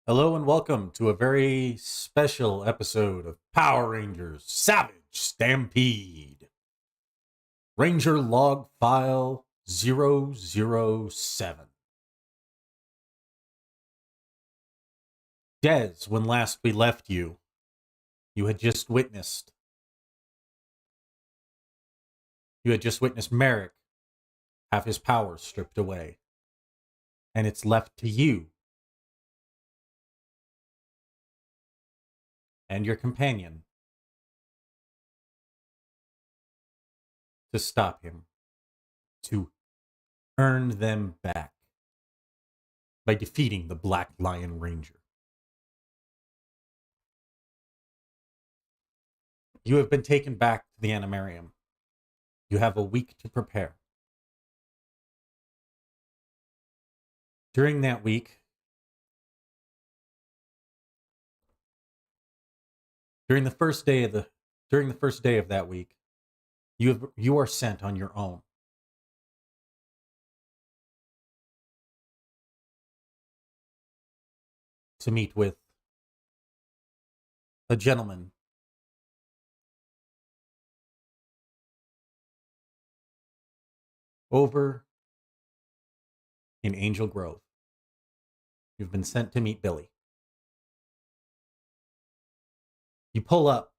Hello and welcome to a very special episode of Power Rangers Savage Stampede. Ranger Log File 007. Des, when last we left you, you had just witnessed Merrick have his powers stripped away. And it's left to you and your companion to stop him, to earn them back by defeating the Black Lion Ranger. You have been taken back to the animarium. You have a week to prepare. During that week, during the first day of that week, you are sent on your own. To meet with a gentleman over in Angel Grove. You've been sent to meet Billy. You pull up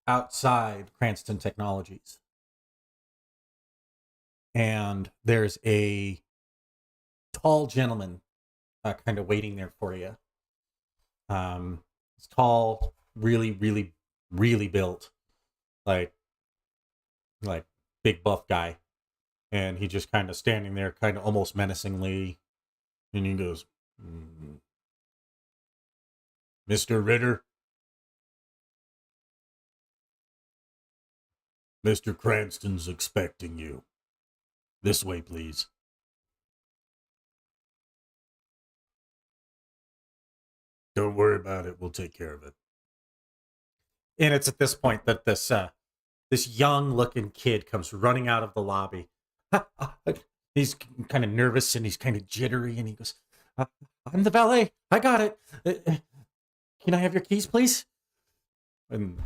outside Cranston Technologies, and there's a tall gentleman kind of waiting there for you. He's tall, really, really, really built, like big buff guy. And he just kind of standing there, kind of almost menacingly. And he goes, Mr. Ritter? Mr. Cranston's expecting you. This way, please. Don't worry about it. We'll take care of it. And it's at this point that this young-looking kid comes running out of the lobby. He's kind of nervous and he's kind of jittery, and he goes, I'm the valet. I got it. Can I have your keys, please? And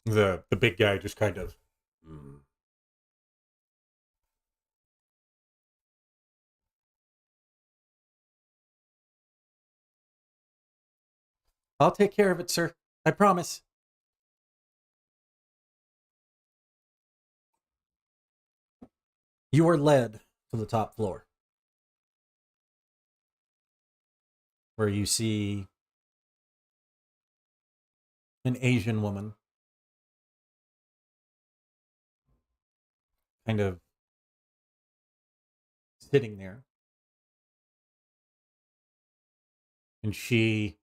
the big guy just kind of... I'll take care of it, sir. I promise. You are led to the top floor, where you see an Asian woman kind of sitting there. And she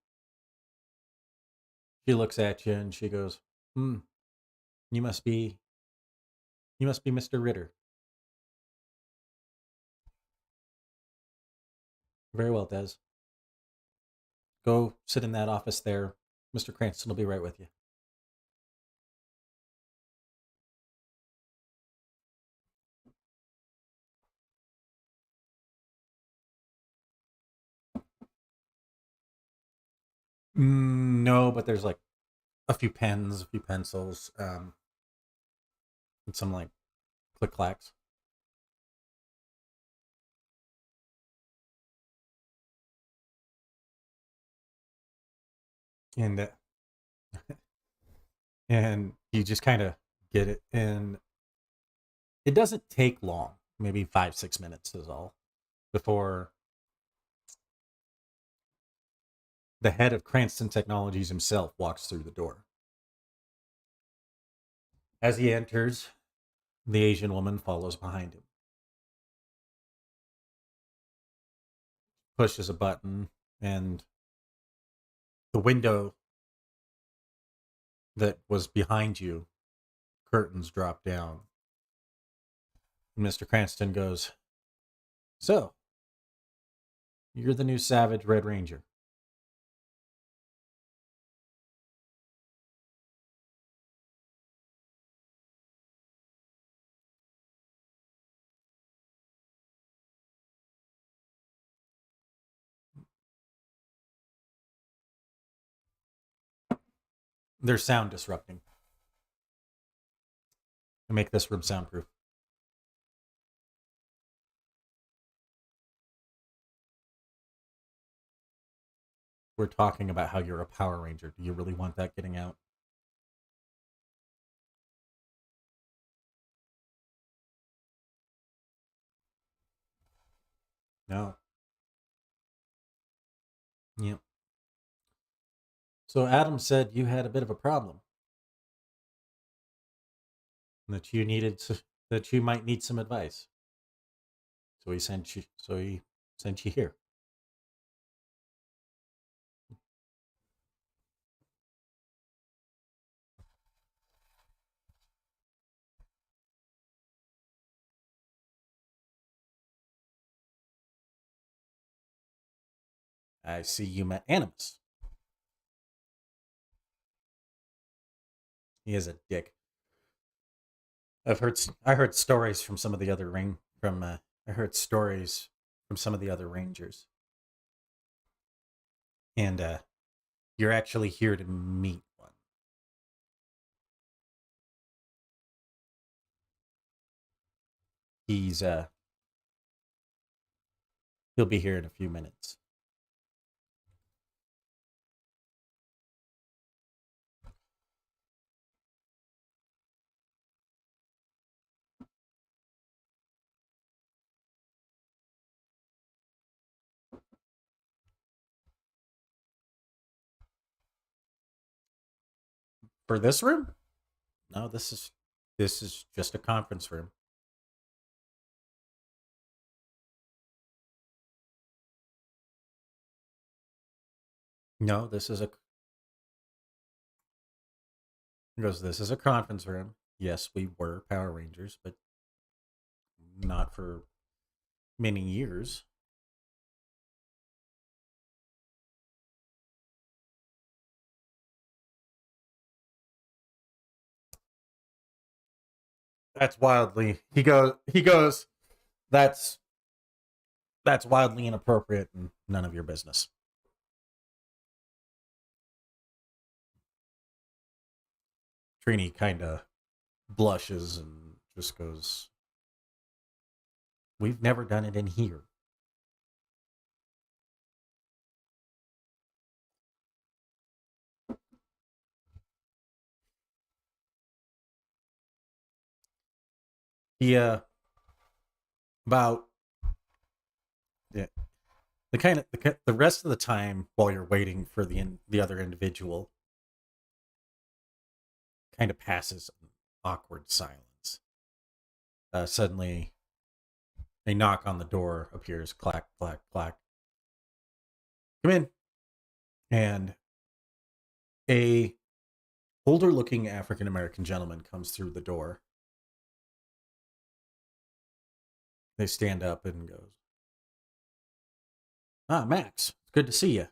looks at you and she goes, you must be Mr. Ritter. Very well, Des. Go sit in that office there. Mr. Cranston will be right with you. No, but there's like a few pens, a few pencils, and some like click clacks. And and you just kind of get it, and it doesn't take long, maybe 5-6 minutes is all, before the head of Cranston Technologies himself walks through the door. As he enters, the Asian woman follows behind him, pushes a button, and the window that was behind you, curtains drop down. Mr. Cranston goes, so, you're the new Savage Red Ranger. There's sound disrupting. To make this room soundproof. We're talking about how you're a Power Ranger. Do you really want that getting out? No. Yep. So Adam said you had a bit of a problem. That you needed to, that you might need some advice. So he sent you here. I see you met Animus. He is a dick. I heard stories from some of the other I heard stories from some of the other Rangers. And you're actually here to meet one. He'll be here in a few minutes. For this room? No, this is just a conference room. No, this is a this is a conference room. Yes, we were Power Rangers, but not for many years. That's wildly. He goes that's wildly inappropriate and none of your business. Trini kind of blushes and just goes, "We've never done it in here." He about yeah, the rest of the time while you're waiting for the other individual kind of passes in awkward silence. Suddenly, a knock on the door appears. Clack, clack, clack. Come in. And a older-looking African American gentleman comes through the door. They stand up and goes, "Ah, Max, it's good to see you."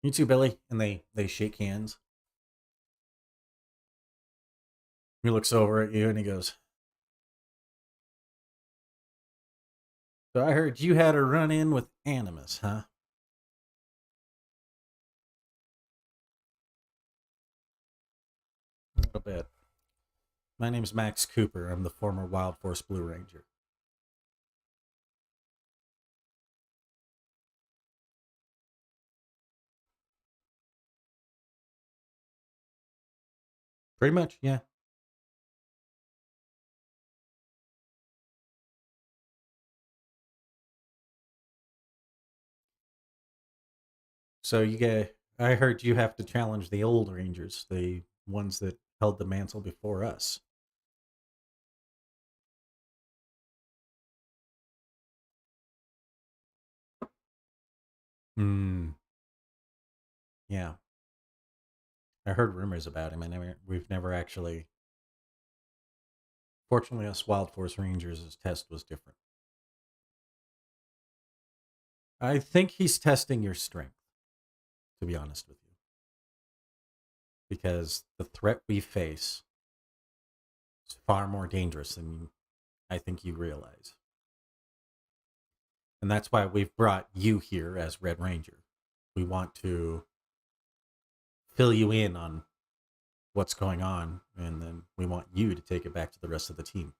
"You too, Billy." And they shake hands. He looks over at you and he goes, "So I heard you had a run-in with Animus, huh?" "A little bit. My name's Max Cooper. I'm the former Wild Force Blue Ranger." "Pretty much, yeah." "So I heard you have to challenge the old Rangers, the ones that held the mantle before us." Hmm. Yeah. I heard rumors about him, and we've never actually. Fortunately, us Wild Force Rangers' test was different. I think he's testing your strength, to be honest with you, because the threat we face is far more dangerous than I think you realize. And that's why we've brought you here as Red Ranger. We want to fill you in on what's going on, and then we want you to take it back to the rest of the team.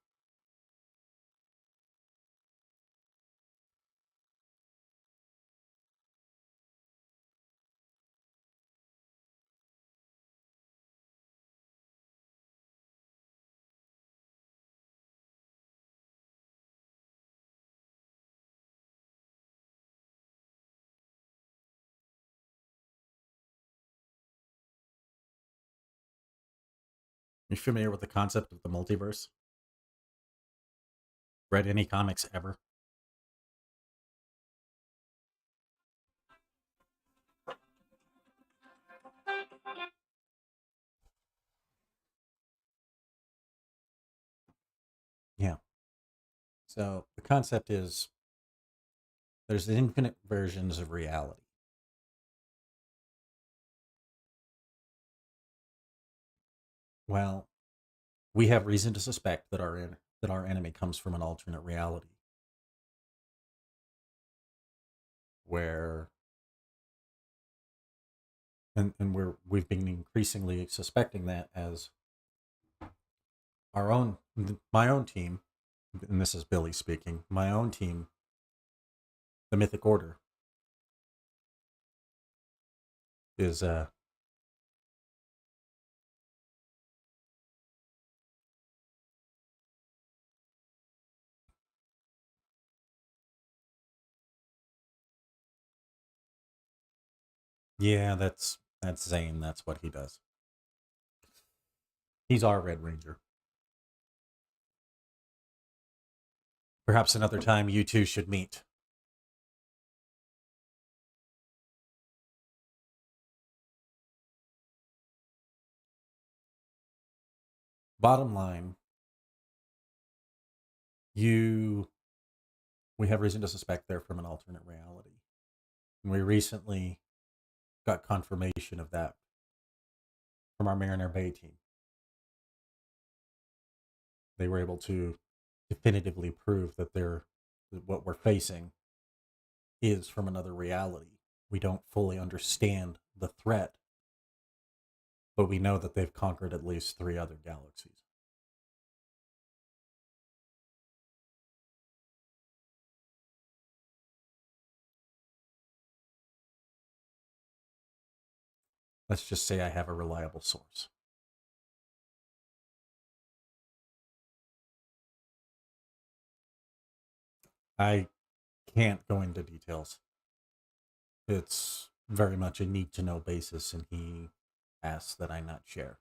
You familiar with the concept of the multiverse? Read any comics ever? Yeah. So the concept is there's infinite versions of reality. Well, we have reason to suspect that our enemy comes from an alternate reality where and we've been increasingly suspecting that as my own team, and this is Billy speaking, my own team, the Mythic Order, is yeah, that's Zane, that's what he does. He's our Red Ranger. Perhaps another time you two should meet. Bottom line, we have reason to suspect they're from an alternate reality. And we recently got confirmation of that from our Mariner Bay team. They were able to definitively prove that what we're facing is from another reality. We don't fully understand the threat, but we know that they've conquered at least 3 other galaxies. Let's just say I have a reliable source. I can't go into details. It's very much a need to know basis, and he asks that I not share.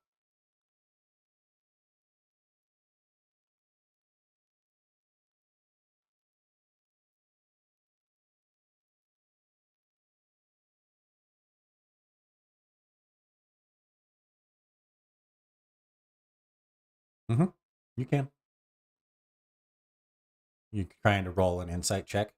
Mm-hmm. You can. You trying to roll an insight check?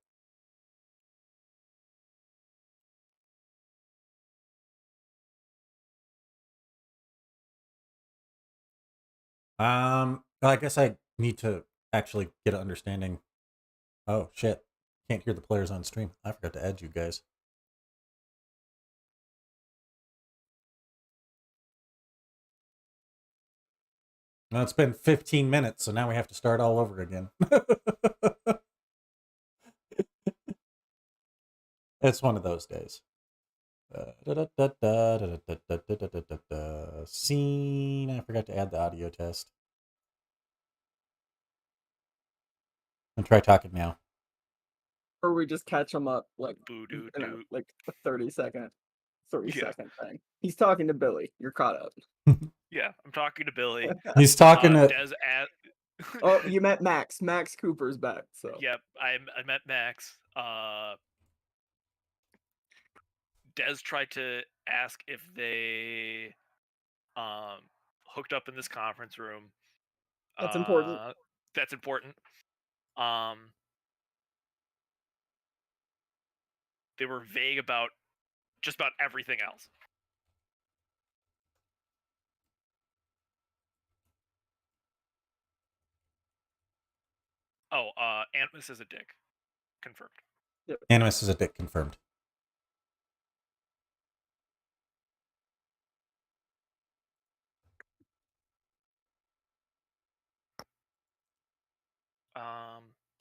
I guess I need to actually get an understanding. Oh shit! Can't hear the players on stream. I forgot to add you guys. Well, it's been 15 minutes, so now we have to start all over again. It's one of those days. Scene. I forgot to add the audio test. And try talking now. Or we just catch him up like Boo-doo-doo. in like a 30-second Yeah. thing. He's talking to Billy. You're caught up. Yeah, I'm talking to Billy. He's talking to. Des Oh, you met Max. Max Cooper's back. So Yep, I met Max. Des tried to ask if they hooked up in this conference room. that's important. That's important. They were vague about just about everything else. Oh, Animus is a dick. Confirmed. Yep. Animus is a dick. Confirmed.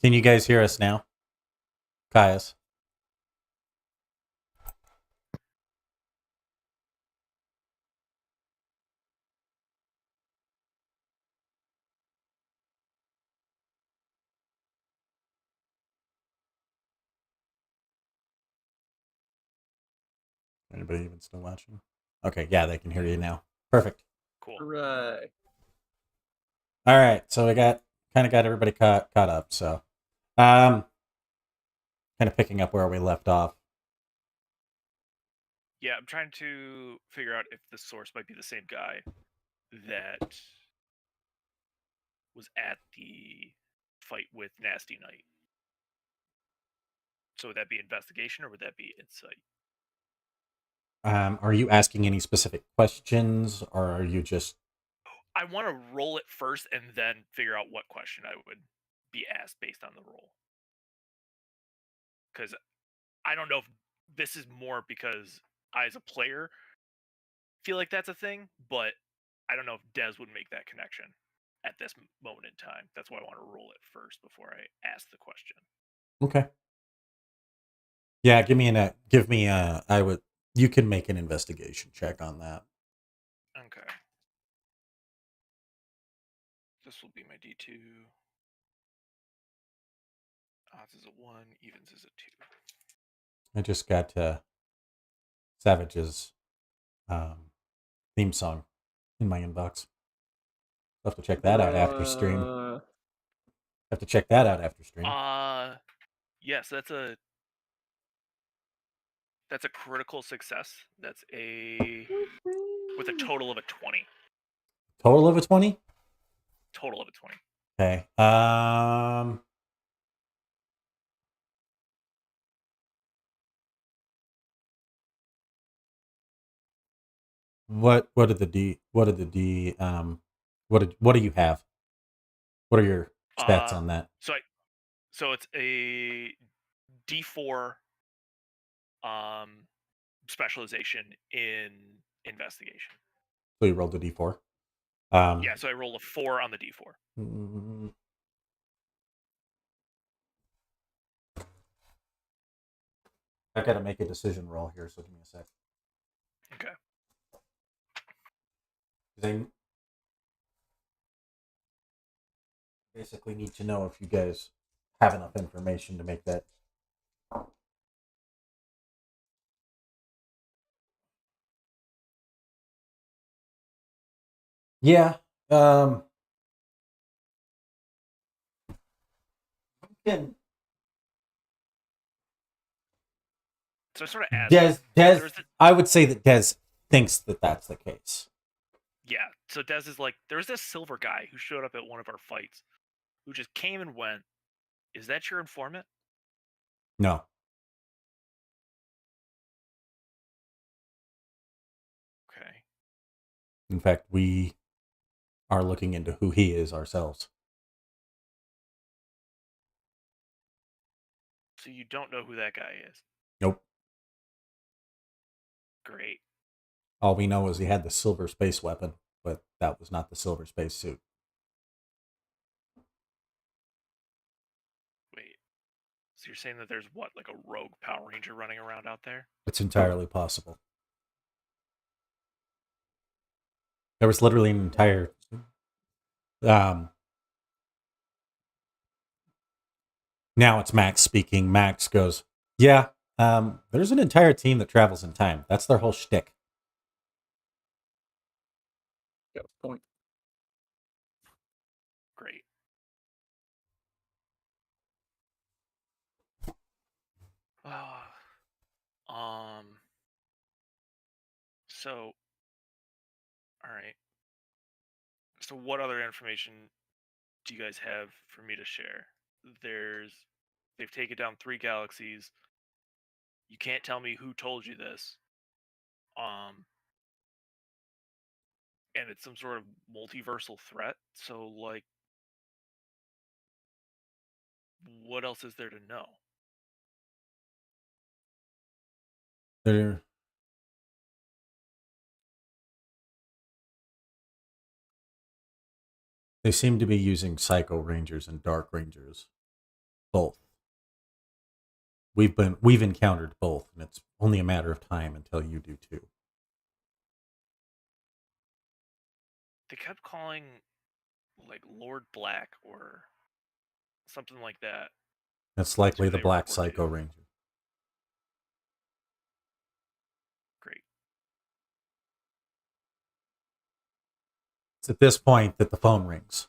Can you guys hear us now? Caius? Anybody even still watching? Okay, yeah, they can hear you now. Perfect. Cool. Hooray. All right, so we got everybody caught up. So, kind of picking up where we left off. Yeah, I'm trying to figure out if the source might be the same guy that was at the fight with Nasty Knight. So would that be investigation or would that be insight? Are you asking any specific questions, or are you just? I want to roll it first and then figure out what question I would be asked based on the roll. Because I don't know if this is more because I, as a player, feel like that's a thing, but I don't know if Dez would make that connection at this moment in time. That's why I want to roll it first before I ask the question. Okay. Yeah, give me I would. You can make an investigation check on that. Okay. This will be my D2. Odds is a 1, evens is a 2. I just got Savage's theme song in my inbox. I'll have to check that out after stream. Have to check that out after stream. Yes, that's a critical success. That's with a total of a 20. Total of a 20? Total of a 20. Okay. What do you have? What are your stats on that? So it's a D4 specialization in investigation. So you rolled a D4. Yeah, so I rolled a 4 on the D4. I've got to make a decision roll here, so give me a sec. Okay. I basically need to know if you guys have enough information to make that. Yeah. Can So I sort of asked Dez I would say that Dez thinks that that's the case. Yeah, so Dez is like, there's this silver guy who showed up at one of our fights who just came and went. Is that your informant? No. Okay. In fact, we are looking into who he is ourselves. So you don't know who that guy is? Nope. Great. All we know is he had the silver space weapon, but that was not the silver space suit. Wait. So you're saying that there's what, like a rogue Power Ranger running around out there? It's entirely possible. There was literally an entire now it's Max speaking. Max goes, yeah, there's an entire team that travels in time. That's their whole shtick. Got a point. Great. So, all right. So what other information do you guys have for me to share? They've taken down 3 galaxies. You can't tell me who told you this. And it's some sort of multiversal threat. So, like, what else is there to know? They seem to be using Psycho Rangers and Dark Rangers, both. We've encountered both, and it's only a matter of time until you do too. They kept calling like Lord Black or something like that. It's likely who the they Black report to. Psycho Ranger. Great. It's at this point that the phone rings.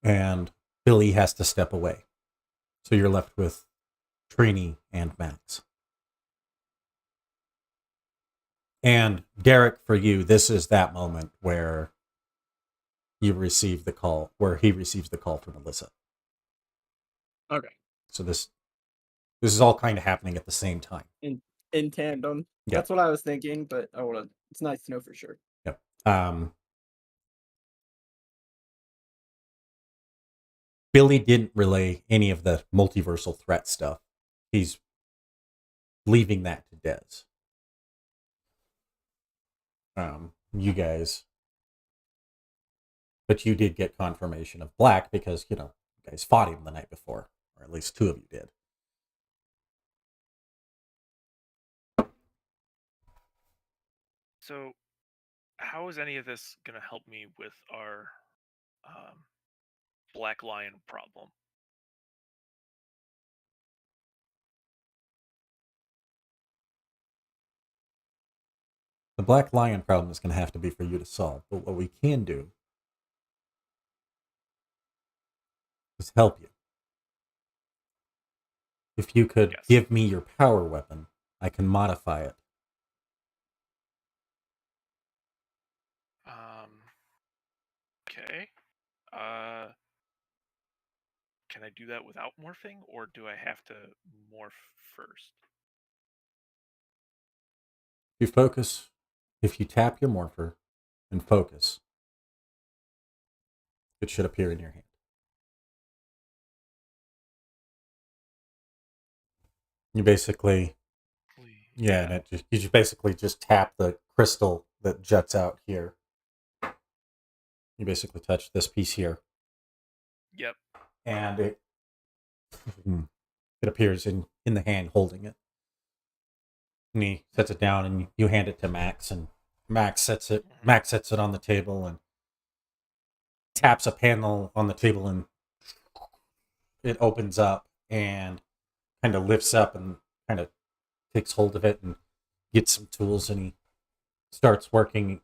And Billy has to step away. So you're left with Trini and Max. And Derek, for you, this is that moment where you receive the call, where he receives the call from Alyssa. Okay. So this is all kind of happening at the same time. In tandem. Yeah. That's what I was thinking, but it's nice to know for sure. Yep. Billy didn't relay any of the multiversal threat stuff. He's leaving that to Dez. You guys, but you did get confirmation of Black because, you guys fought him the night before, or at least two of you did. So, how is any of this going to help me with our Black Lion problem? The Black Lion problem is going to have to be for you to solve, but what we can do is help you. If you could Yes. give me your power weapon, I can modify it. Okay. Can I do that without morphing, or do I have to morph first? If you tap your morpher and focus, it should appear in your hand. You basically, and you just basically just tap the crystal that juts out here. You basically touch this piece here. Yep. And it appears in the hand holding it. And he sets it down and you hand it to Max, and Max sets it on the table and taps a panel on the table, and it opens up and kind of lifts up and kind of takes hold of it and gets some tools, and he starts working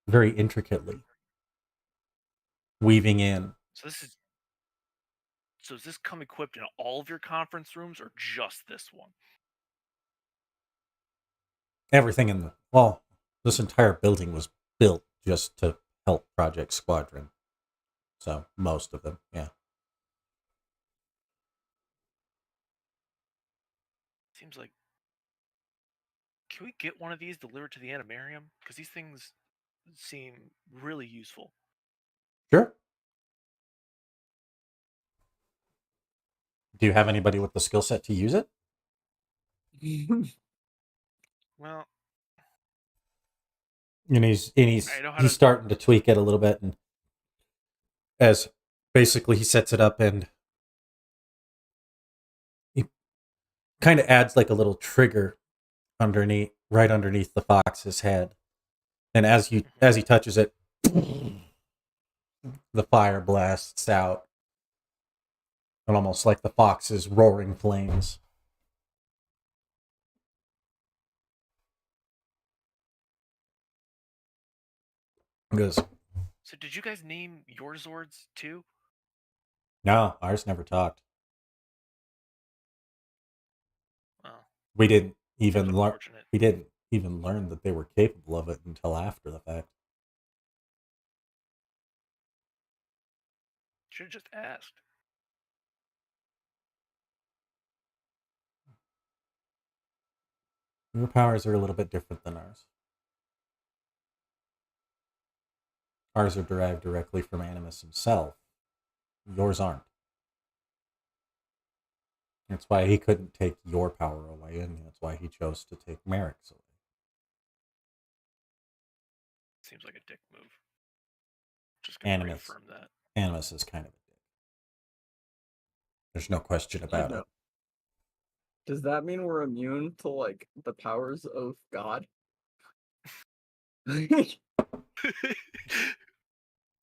very intricately, weaving in. So does this come equipped in all of your conference rooms, or just this one? Everything this entire building was built just to help Project Squadron. So most of them, yeah. Seems like. Can we get one of these delivered to the animarium? Because these things seem really useful. Sure. Do you have anybody with the skill set to use it? Well, And he's to... starting to tweak it a little bit, and as basically he sets it up and he kind of adds like a little trigger right underneath the fox's head, and as he touches it, the fire blasts out, and almost like the fox's roaring flames. Goes. So did you guys name your Zords too? No, ours never talked. Well, we didn't even learn. Unfortunate. We didn't even learn that they were capable of it until after the fact. Should have just asked. Your powers are a little bit different than ours. Ours are derived directly from Animus himself. Yours aren't. That's why he couldn't take your power away, and that's why he chose to take Merrick's away. seems like a dick move. Just gonna reaffirm that. Animus is kind of a dick. There's no question about it. Does that mean we're immune to like the powers of God?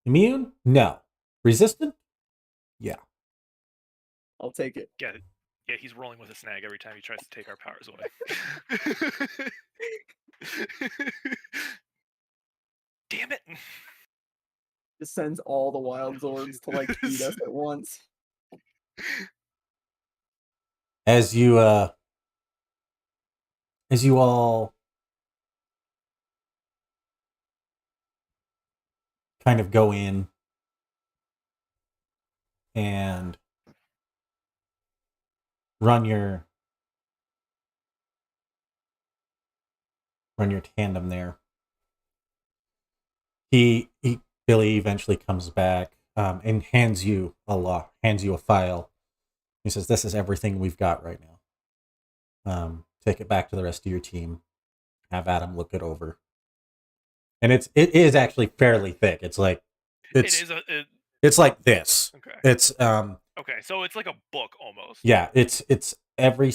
Immune? No. Resistant? Yeah. I'll take it. Yeah, he's rolling with a snag every time he tries to take our powers away. Damn it! Just sends all the wild zords to like eat us at once. As you all kind of go in and run your tandem there. Billy eventually comes back and hands you a file. He says, "This is everything we've got right now. Take it back to the rest of your team. Have Adam look it over." And it is actually fairly thick. It's like it's like this. Okay. It's okay, so it's like a book almost. Yeah, it's every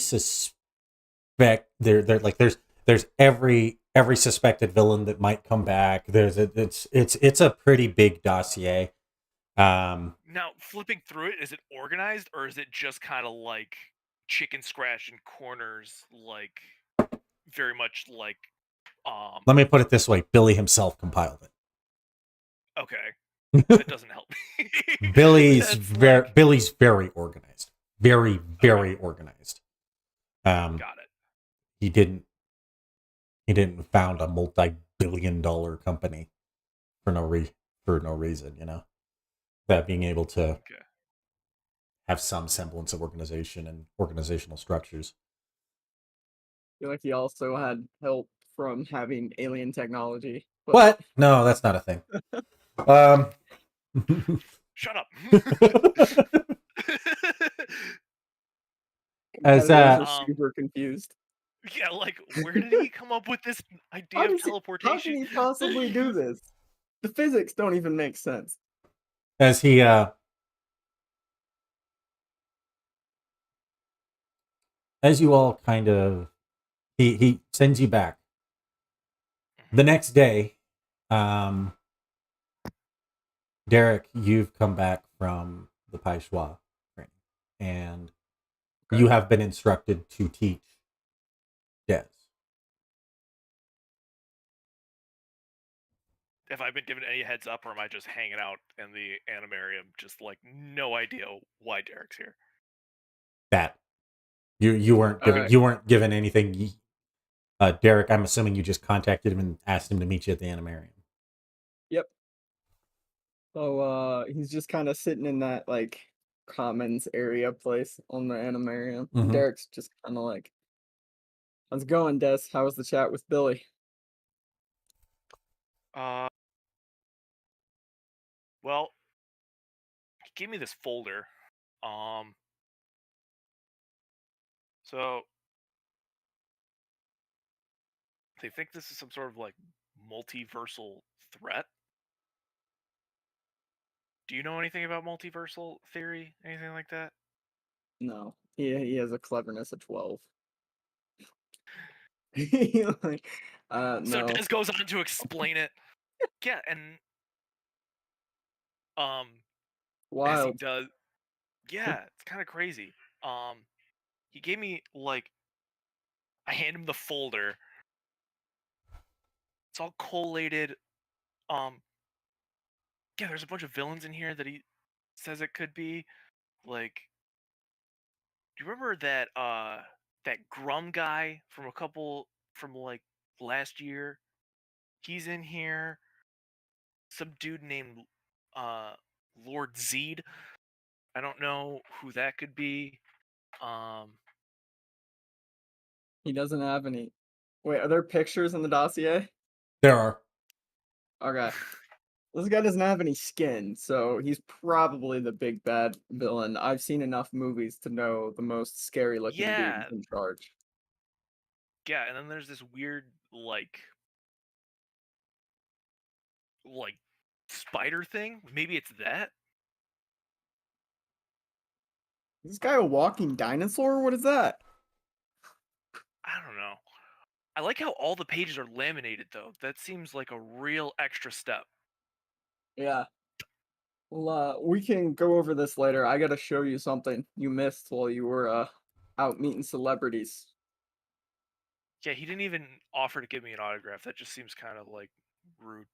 there's every suspected villain that might come back. It's a pretty big dossier. Now, flipping through it, is it organized or is it just kind of like chicken scratch in corners, like very much like Let me put it this way: Billy himself compiled it. Okay, that doesn't help me. Billy's very organized, very organized. Got it. He didn't found a multi-billion-dollar company for no reason, you know. That being able to have some semblance of organization and organizational structures. I feel like he also had help from having alien technology. But... What? No, that's not a thing. Shut up. As are super confused. Yeah, like, where did he come up with this idea of teleportation? How can he possibly do this? The physics don't even make sense. As he as you all kind of he sends you back. The next day, Derek, you've come back from the Pai Shui training, and you have been instructed to teach Des. Have I been given any heads up, or am I just hanging out in the animarium, just like no idea why Derek's here? That you weren't given you weren't given anything. Derek, I'm assuming you just contacted him and asked him to meet you at the animarium. Yep. So he's just kind of sitting in that like commons area place on the animarium. Mm-hmm. Derek's just kind of like, "How's it going, Des? How was the chat with Billy?" Well, he gave me this folder. So they think this is some sort of like multiversal threat. Do you know anything about multiversal theory? Anything like that? No. He has a cleverness of 12. Like, no. So Des goes on to explain it. Yeah, and wild. as he does, yeah, it's kind of crazy. He gave me like, I hand him the folder. It's all collated. Yeah, there's a bunch of villains in here that he says it could be. Like, do you remember that that Grum guy from like last year? He's in here. Some dude named Lord Zeed. I don't know who that could be. He doesn't have any. Wait, are there pictures in the dossier? There are. Okay. This guy doesn't have any skin, so he's probably the big bad villain. I've seen enough movies to know the most scary looking dude in charge. Yeah, and then there's this weird, like, like spider thing. Maybe it's that. Is this guy a walking dinosaur? What is that? I don't know. I like how all the pages are laminated though. That seems like a real extra step. Yeah. Well, we can go over this later. I gotta show you something you missed while you were out meeting celebrities. Yeah, he didn't even offer to give me an autograph. That just seems kind of like rude.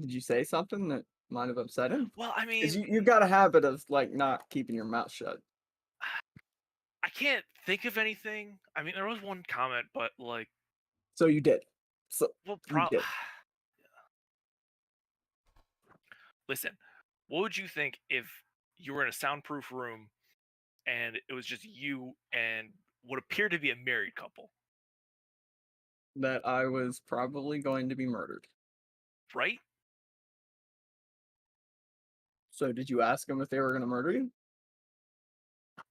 Did you say something that might have upset him? Well, I Because mean, you got a habit of like not keeping your mouth shut. I can't think of anything. I mean, there was one comment, but like, So you did. So well, you did. Listen, what would you think if you were in a soundproof room and it was just you and what appeared to be a married couple, That I was probably going to be murdered. right? So did you ask them if they were going to murder you?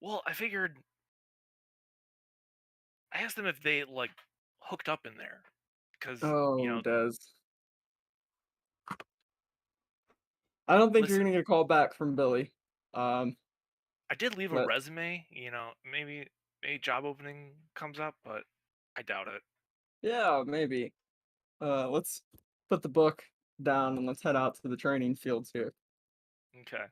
Well, I figured I asked them if they like hooked up in there because Oh, Des. I don't think you're listen, going to get a call back from Billy. I did leave a But resume. Maybe a job opening comes up, but I doubt it. yeah, maybe. Let's put the book down and let's head out to the training fields here. Okay.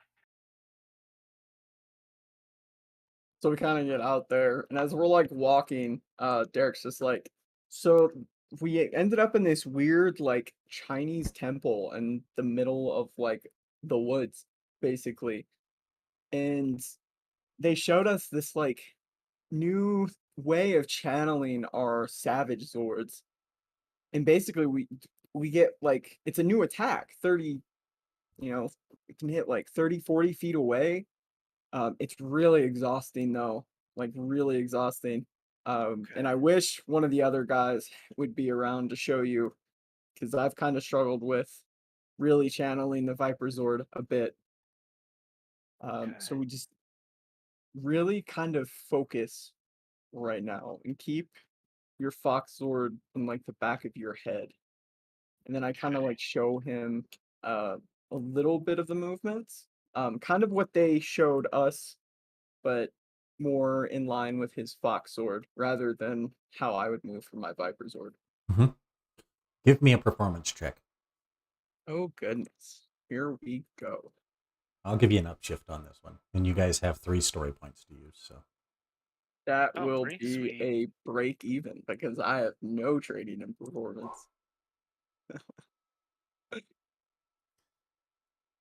So we kind of get out there, and as we're like walking, Derek's just like, so we ended up in this weird like Chinese temple in the middle of like the woods, basically. And they showed us this like new way of channeling our savage swords. And basically we get like it's a new attack, 30, it can hit like 30, 40 feet away. It's really exhausting though, like really exhausting. And Okay. I wish one of the other guys would be around to show you because I've kind of struggled with really channeling the Viper Zord a bit. Okay. So we just really kind of focus right now and keep your Fox Zord in like the back of your head. And then I kind of Okay. like show him a little bit of the movements, kind of what they showed us but more in line with his Fox Sword rather than how I would move for my Viper Sword. Mm-hmm. Give me a performance check. Oh goodness. Here we go. I'll give you an upshift on this one. And you guys have 3 story points to use. So That Oh, will pretty be sweet. a break even because I have no trading in performance.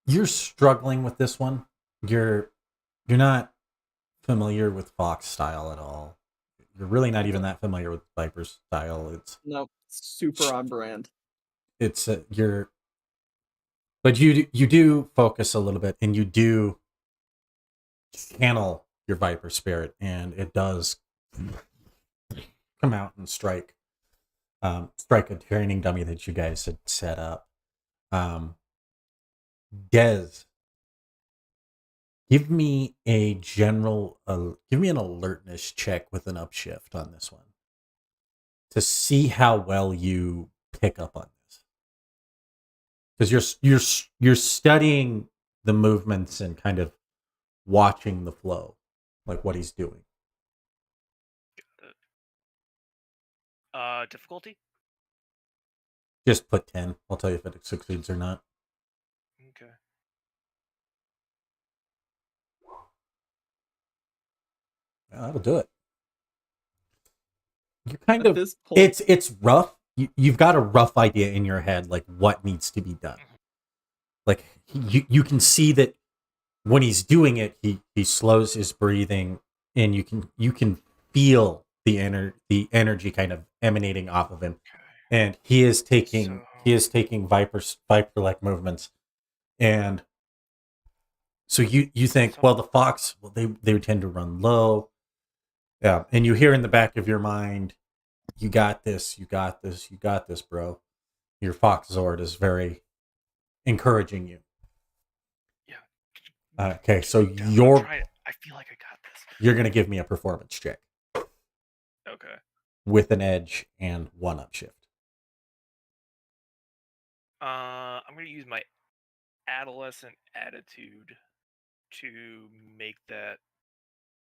you're struggling with this one. You're not familiar with Fox style at all. You're really not even that familiar with Viper's style. Nope, super on brand. It's but you do focus a little bit, and you do channel your Viper spirit, and it does come out and strike a training dummy that you guys had set up. Des, give me give me an alertness check with an upshift on this one to see how well you pick up on this, because you're studying the movements and kind of watching the flow, like what he's doing. Difficulty? Just put 10. I'll tell you if it succeeds or not. Okay. That'll do it. You're kind At of this point, it's rough. You've got a rough idea in your head, like what needs to be done. Like you can see that when he's doing it, he slows his breathing, and you can feel the energy kind of emanating off of him, and he is taking viper like movements, and so you think, well, the fox, well, they tend to run low, yeah, and you hear in the back of your mind, you got this, bro. Your Fox Zord is very encouraging you. Yeah. Okay, so I feel like I got this. you're gonna give me a performance check. Okay. With an edge and 1 upshift. I'm gonna use my adolescent attitude to make that.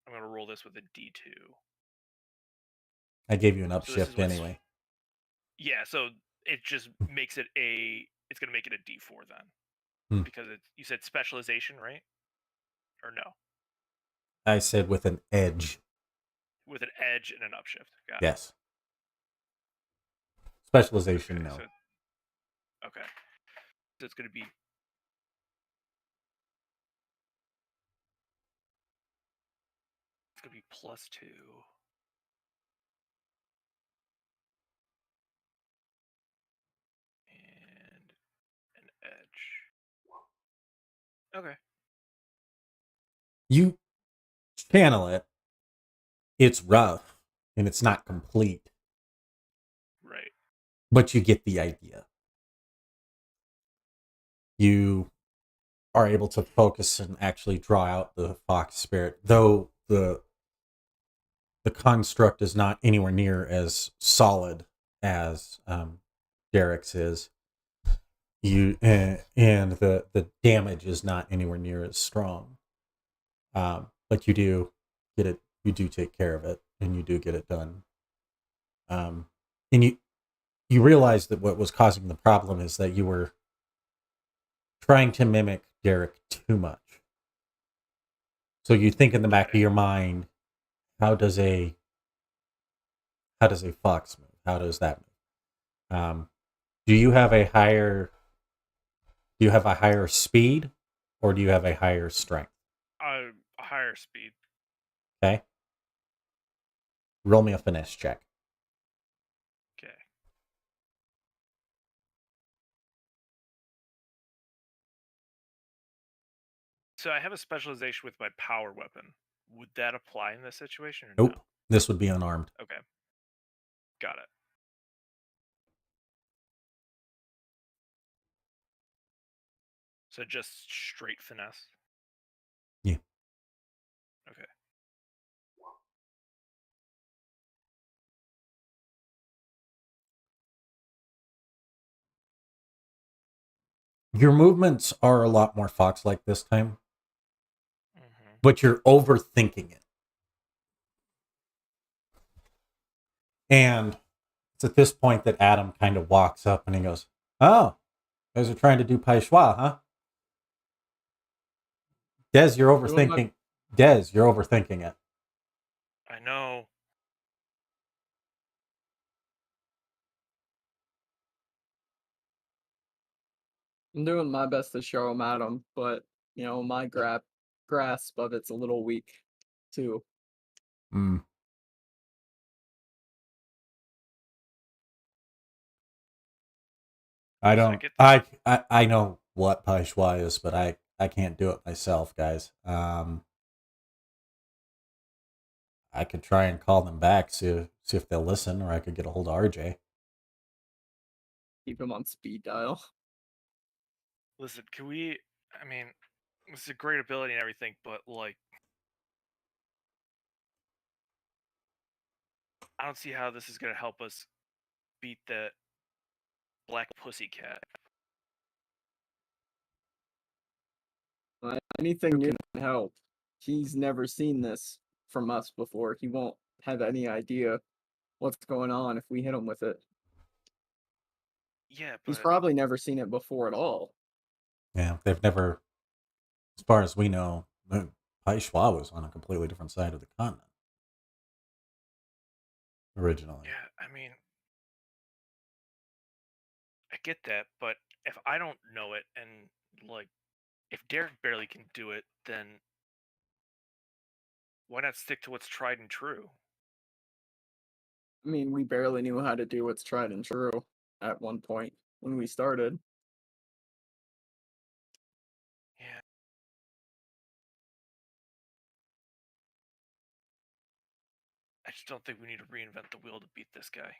I'm gonna roll this with a D2. I gave you an So this is upshift what's anyway. yeah. So it just makes it a. It's gonna make it a D4 then, Hmm. because you said specialization, right? Or no? I said with an edge. With an edge and an upshift. Got Yes. Specialization, it. no. Okay. So it's gonna be. It's gonna be +2. And an edge. Okay. You channel it. It's rough and it's not complete, Right. but you get the idea. You are able to focus and actually draw out the fox spirit, though the construct is not anywhere near as solid as Derek's is. And the damage is not anywhere near as strong. But you do get it. You do take care of it, and you do get it done. And you realize that what was causing the problem is that you were trying to mimic Derek too much. So you think in the back of your mind, how does a fox move? How does that move? Do you have a higher speed, or do you have a higher strength? A higher speed. Okay. Roll me a finesse check. Okay. So I have a specialization with my power weapon. Would that apply in this situation or Nope. no? This would be unarmed. Okay. Got it. So just straight finesse. Yeah. Okay. Your movements are a lot more fox-like this time, Mm-hmm. but you're overthinking it. And it's at this point that Adam kind of walks up and he goes, "Oh, you guys are trying to do Pai Schwa, huh? Des, you're overthinking. Des, you're overthinking it." I know. I'm doing my best to show him Adam, but my grasp of it's a little weak too. Mm. I So don't. get that. I know what Pai Schwa is, but I can't do it myself, guys. I could try and call them back, see if they'll listen, or I could get a hold of RJ. Keep him on speed dial. Listen, can we? I mean, this is a great ability and everything, but like, I don't see how this is gonna help us beat the black pussycat. Anything new can help. He's never seen this from us before. He won't have any idea what's going on if we hit him with it. Yeah, He's but probably never seen it before at all. Yeah, they've never, as far as we know, Pai Schwa was on a completely different side of the continent originally. yeah, I mean, I get that, but if I don't know it, and like, if Derek barely can do it, then why not stick to what's tried and true? I mean, we barely knew how to do what's tried and true at one point when we started. Yeah. I just don't think we need to reinvent the wheel to beat this guy.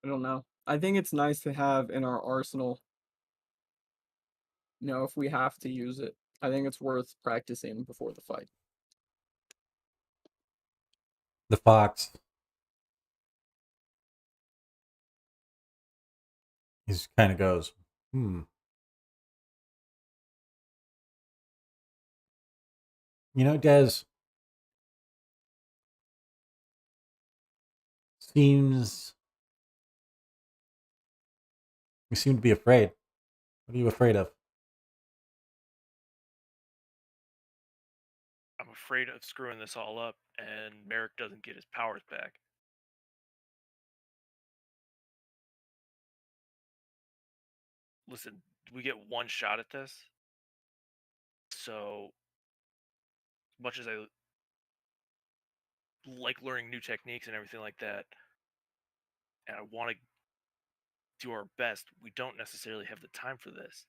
I don't know. I think it's nice to have in our arsenal, if we have to use it. I think it's worth practicing before the fight. The fox He just kind of goes, You know, Des, seems you seem to be afraid. What are you afraid of? I'm afraid of screwing this all up and Merrick doesn't get his powers back. Listen, we get one shot at this. So much as I like learning new techniques and everything like that, and I want to do our best, we don't necessarily have the time for this.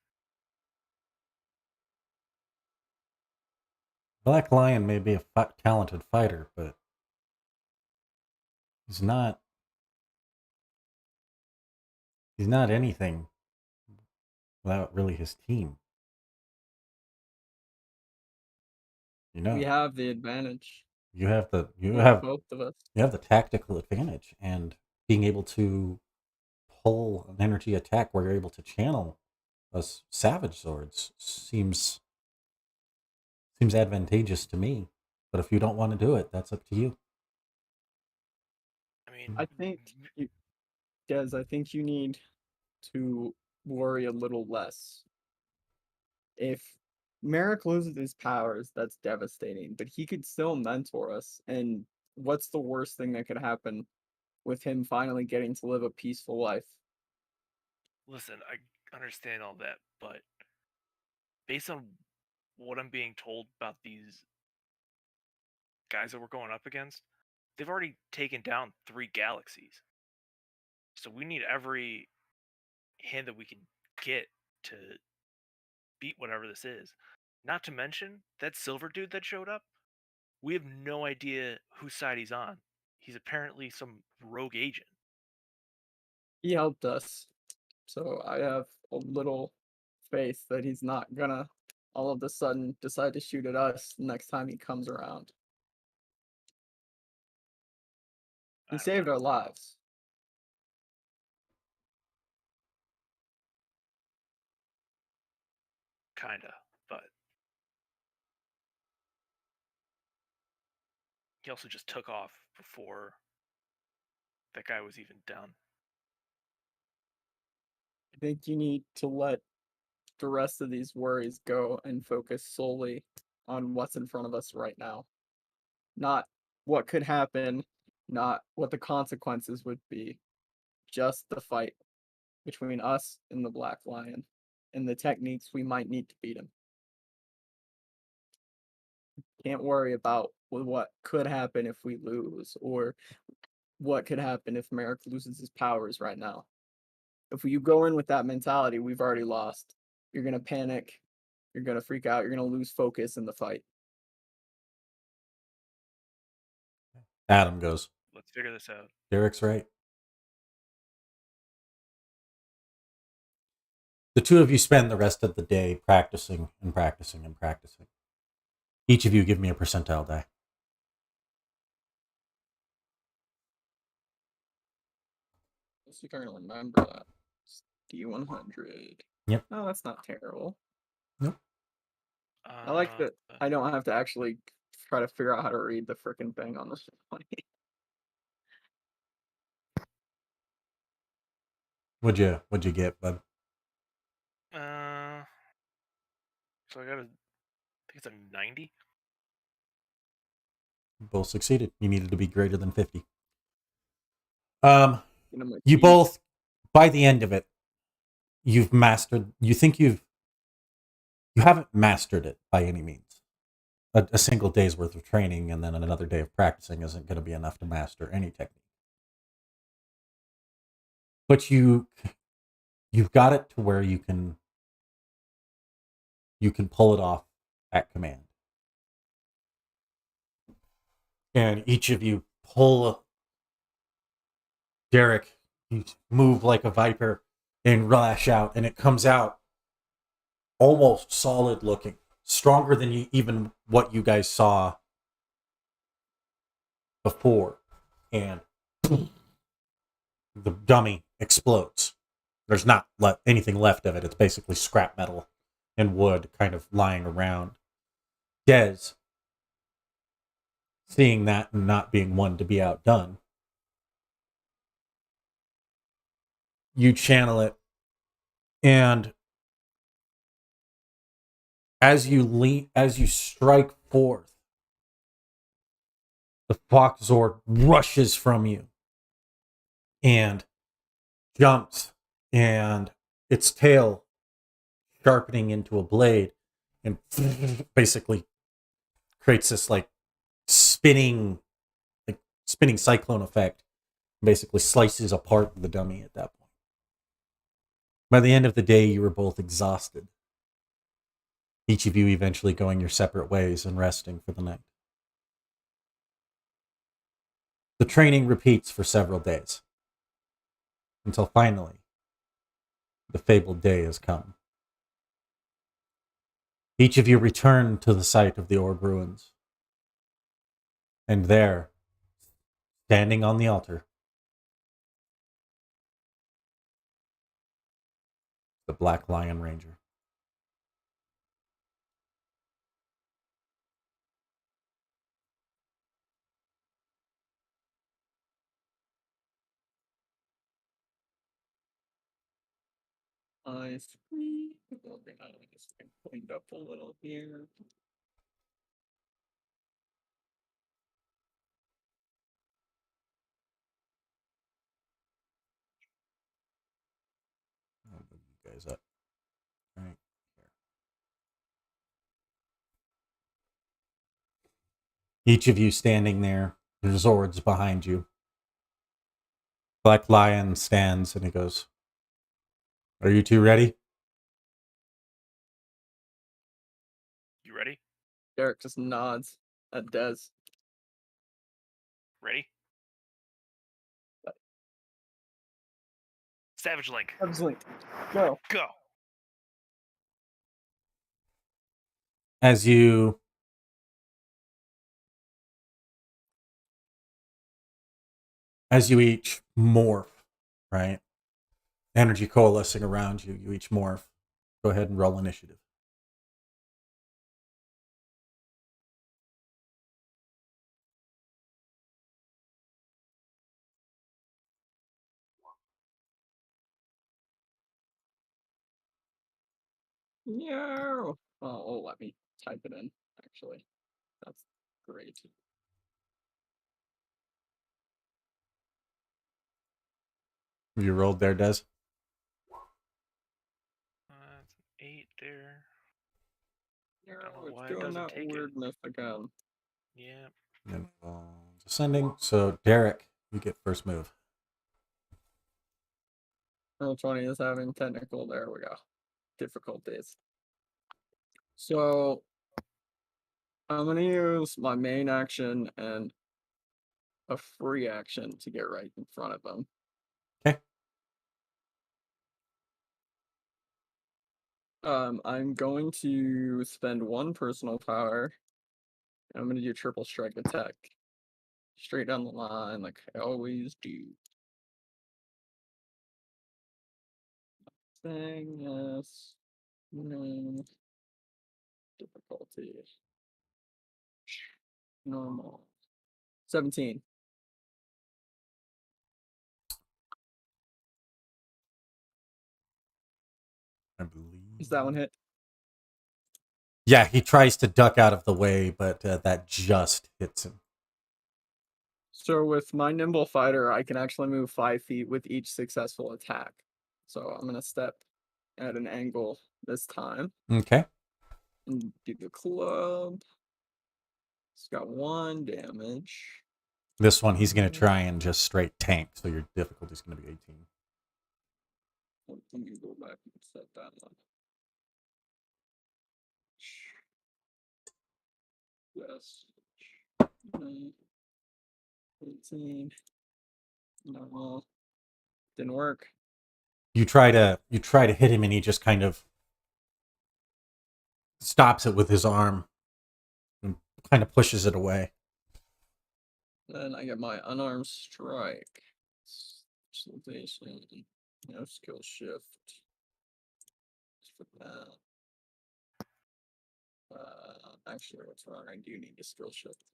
Black Lion may be a talented fighter, but he's not. He's not anything without really his team. You We know, have the advantage. you have the Both of us. tactical advantage, and being able to pull an energy attack where you're able to channel us savage swords seems advantageous to me. But if you don't want to do it, that's up to you. I mean, I think, Des, I think you need to worry a little less. If Merrick loses his powers, that's devastating, but he could still mentor us. And what's the worst thing that could happen with him finally getting to live a peaceful life? listen, I understand all that, but based on what I'm being told about these guys that we're going up against, they've already taken down 3 galaxies. So we need every hand that we can get to beat whatever this is. Not to mention that silver dude that showed up. We have no idea whose side he's on. He's apparently some rogue agent. He helped us, so I have a little faith that he's not gonna all of a sudden decide to shoot at us next time he comes around. He I don't saved know. our lives. Kinda, but he also just took off before that guy was even done. I think you need to let the rest of these worries go and focus solely on what's in front of us right now. Not what could happen, not what the consequences would be, just the fight between us and the Black Lion and the techniques we might need to beat him. Can't worry about what could happen if we lose or what could happen if Merrick loses his powers right now. If you go in with that mentality, we've already lost. You're going to panic. You're going to freak out. You're going to lose focus in the fight. Adam goes, Let's figure this out. Derek's right. The two of you spend the rest of the day practicing and practicing and practicing. Each of you give me a percentile die. Let's see if I can remember that. D100. Yep. Oh, that's not terrible. Nope. I like that I don't have to actually try to figure out how to read the frickin' thing on this one. What'd you get, bud? So I think it's a 90. Both succeeded. You needed to be greater than 50. You both, by the end of it, you've mastered. You think you haven't mastered it by any means. A single day's worth of training and then another day of practicing isn't going to be enough to master any technique. But you've got it to where you can pull it off at command. And each of you pull Derek, you move like a viper and lash out, and it comes out almost solid looking, stronger than even what you guys saw before. And the dummy explodes. There's not anything left of it. It's basically scrap metal and wood kind of lying around. Des, seeing that and not being one to be outdone, you channel it, and as you strike forth, the Fox Zord rushes from you and jumps, and its tail sharpening into a blade, and basically creates this spinning spinning cyclone effect. Basically slices apart the dummy at that point. By the end of the day, you were both exhausted. Each of you eventually going your separate ways and resting for the night. The training repeats for several days, until finally, the fabled day has come. Each of you return to the site of the Orb ruins, and there, standing on the altar, the Black Lion Ranger. I see. I just cleaned up a little here. I'll move you guys up. Right here. Each of you standing there, there's Zords behind you. Black Lion stands and he goes, "Are you two ready?" You ready? Derek just nods at Des. Ready? Savage Link. Absolutely. Go. Go. As you each morph, right? Energy coalescing around you, you each morph. Go ahead and roll initiative. Yeah. Oh, let me type it in, actually. That's great. Have you rolled there, Des? That's an 8 there. Yeah, Don't know it's why it doing doesn't that take it. weirdness again. Yeah. And descending. So, Derek, you get first move. Roll 20 is having technical. There we go. Difficulties. So I'm gonna use my main action and a free action to get right in front of them. Okay. I'm going to spend one personal power. And I'm gonna do triple strike attack. Straight down the line, like I always do. Thing, yes. No. Difficulty. Normal. 17. I believe. Is that one hit? Yeah, he tries to duck out of the way, but that just hits him. So with my nimble fighter, I can actually move 5 feet with each successful attack. So I'm gonna step at an angle this time Okay. and do the club. It's got 1 damage. This one, he's going to try and just straight tank, so your difficulty's going to be 18. Let me go back and set that one. Yes. 18. No. Didn't work. You try to hit him, and he just kind of stops it with his arm and kind of pushes it away. Then I get my unarmed strike. Specialization. No skill shift. Just put that. Actually, what's wrong? I do need a skill shift.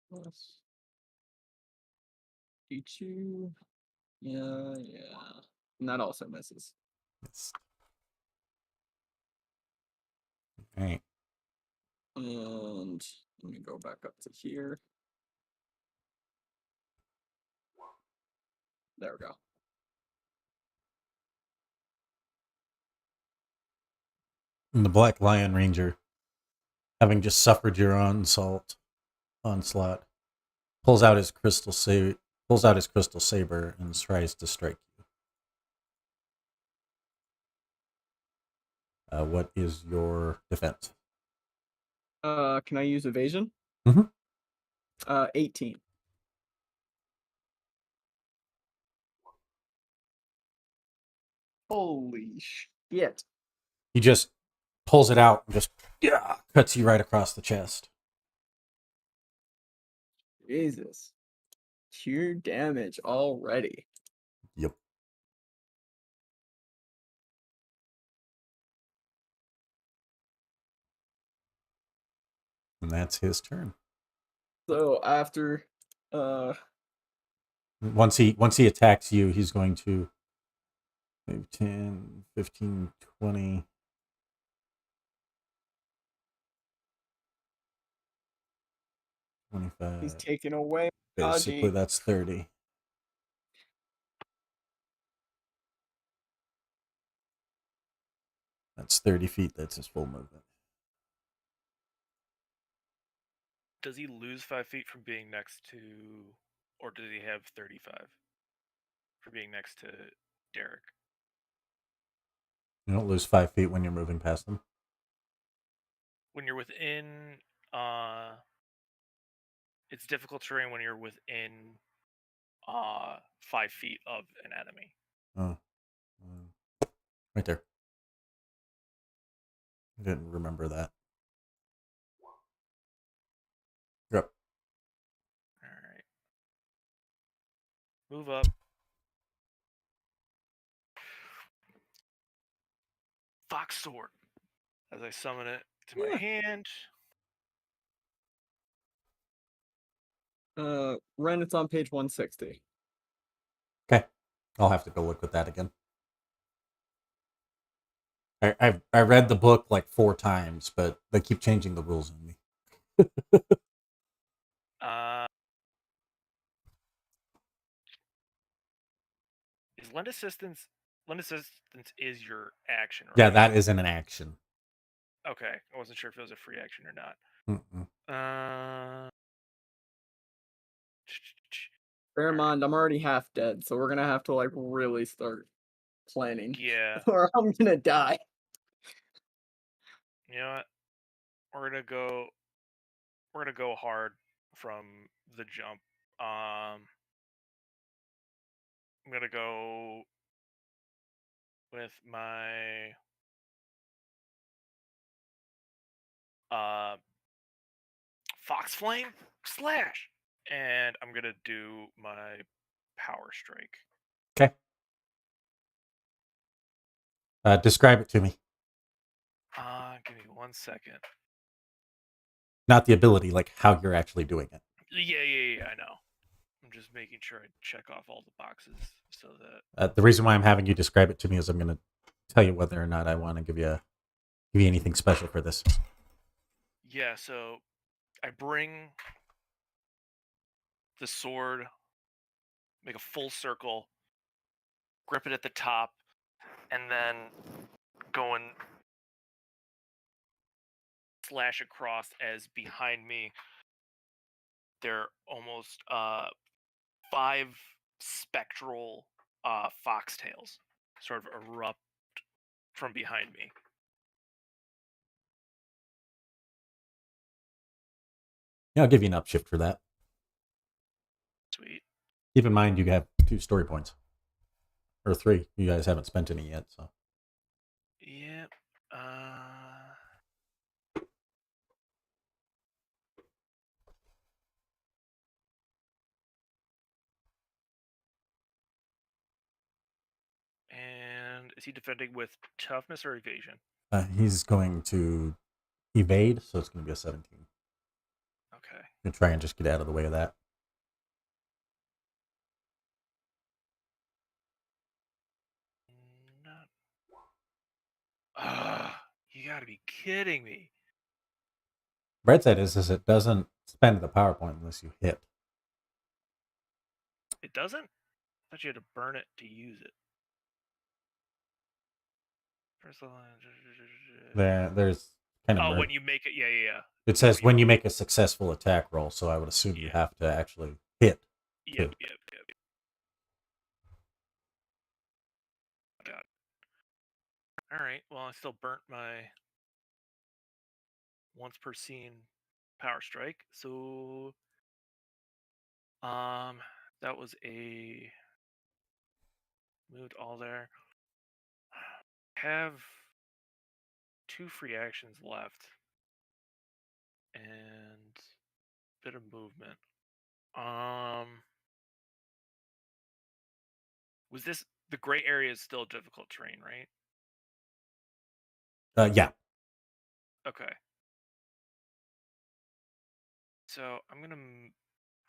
Plus D2. Yeah. And that also misses. Yes. All right. And let me go back up to here. There we go. And the Black Lion Ranger, having just suffered your onslaught, pulls out his crystal saber and tries to strike you. What is your defense? Can I use evasion? Mhm. 18. Holy shit. He just pulls it out and just cuts you right across the chest. Jesus. Pure damage already. Yep. And that's his turn. So after Once he attacks you, he's going to maybe 10, 15, 20. 25. he's taken away Basically, dodging. that's 30. That's 30 feet. That's his full movement. Does he lose 5 feet from being next to, or does he have 35 for being next to Derek? You don't lose 5 feet when you're moving past them. When you're within, it's difficult terrain when you're within 5 feet of an enemy. Oh, right there. I didn't remember that. You're up. All right. Move up. Fox Sword. As I summon it to my hand. Ren, it's on page 160. Okay. I'll have to go look at that again. I read the book like 4 times, but they keep changing the rules on me. Is lend assistance? Lend assistance is your action, right? Yeah, that isn't an action. Okay, I wasn't sure if it was a free action or not. Mm-mm. Bear in mind, I'm already half dead, so we're gonna have to like really start planning. Yeah. Or I'm gonna die. You know what? We're gonna go hard from the jump. I'm gonna go with my Fox Flame slash, and I'm gonna do my power strike. Okay. Describe it to me. Give me 1 second. Not the ability, like how you're actually doing it. Yeah, I know. I'm just making sure I check off all the boxes so that The reason why I'm having you describe it to me is I'm going to tell you whether or not I want to give you anything special for this. Yeah, so I bring the sword, make a full circle, grip it at the top, and then go and slash across as behind me there are almost 5 spectral foxtails sort of erupt from behind me. Yeah, I'll give you an upshift for that. Sweet. Keep in mind you have 2 story points. Or 3. You guys haven't spent any yet, so. Yep. Is he defending with toughness or evasion? He's going to evade, so it's going to be a 17. Okay. Gonna try and just get out of the way of that. Not. You gotta be kidding me. Bright side is it doesn't spend the power point unless you hit. It doesn't? I thought you had to burn it to use it. First line. There's kind of. Oh, when you make it, yeah. It says when you make a successful attack roll, so I would assume you Yeah. have to actually hit. Yep. Got it. All right. Well, I still burnt my once per scene power strike, so that was a moved all there. Have 2 free actions left and bit of movement. Was this the gray area is still difficult terrain, right? Yeah. Okay. So I'm gonna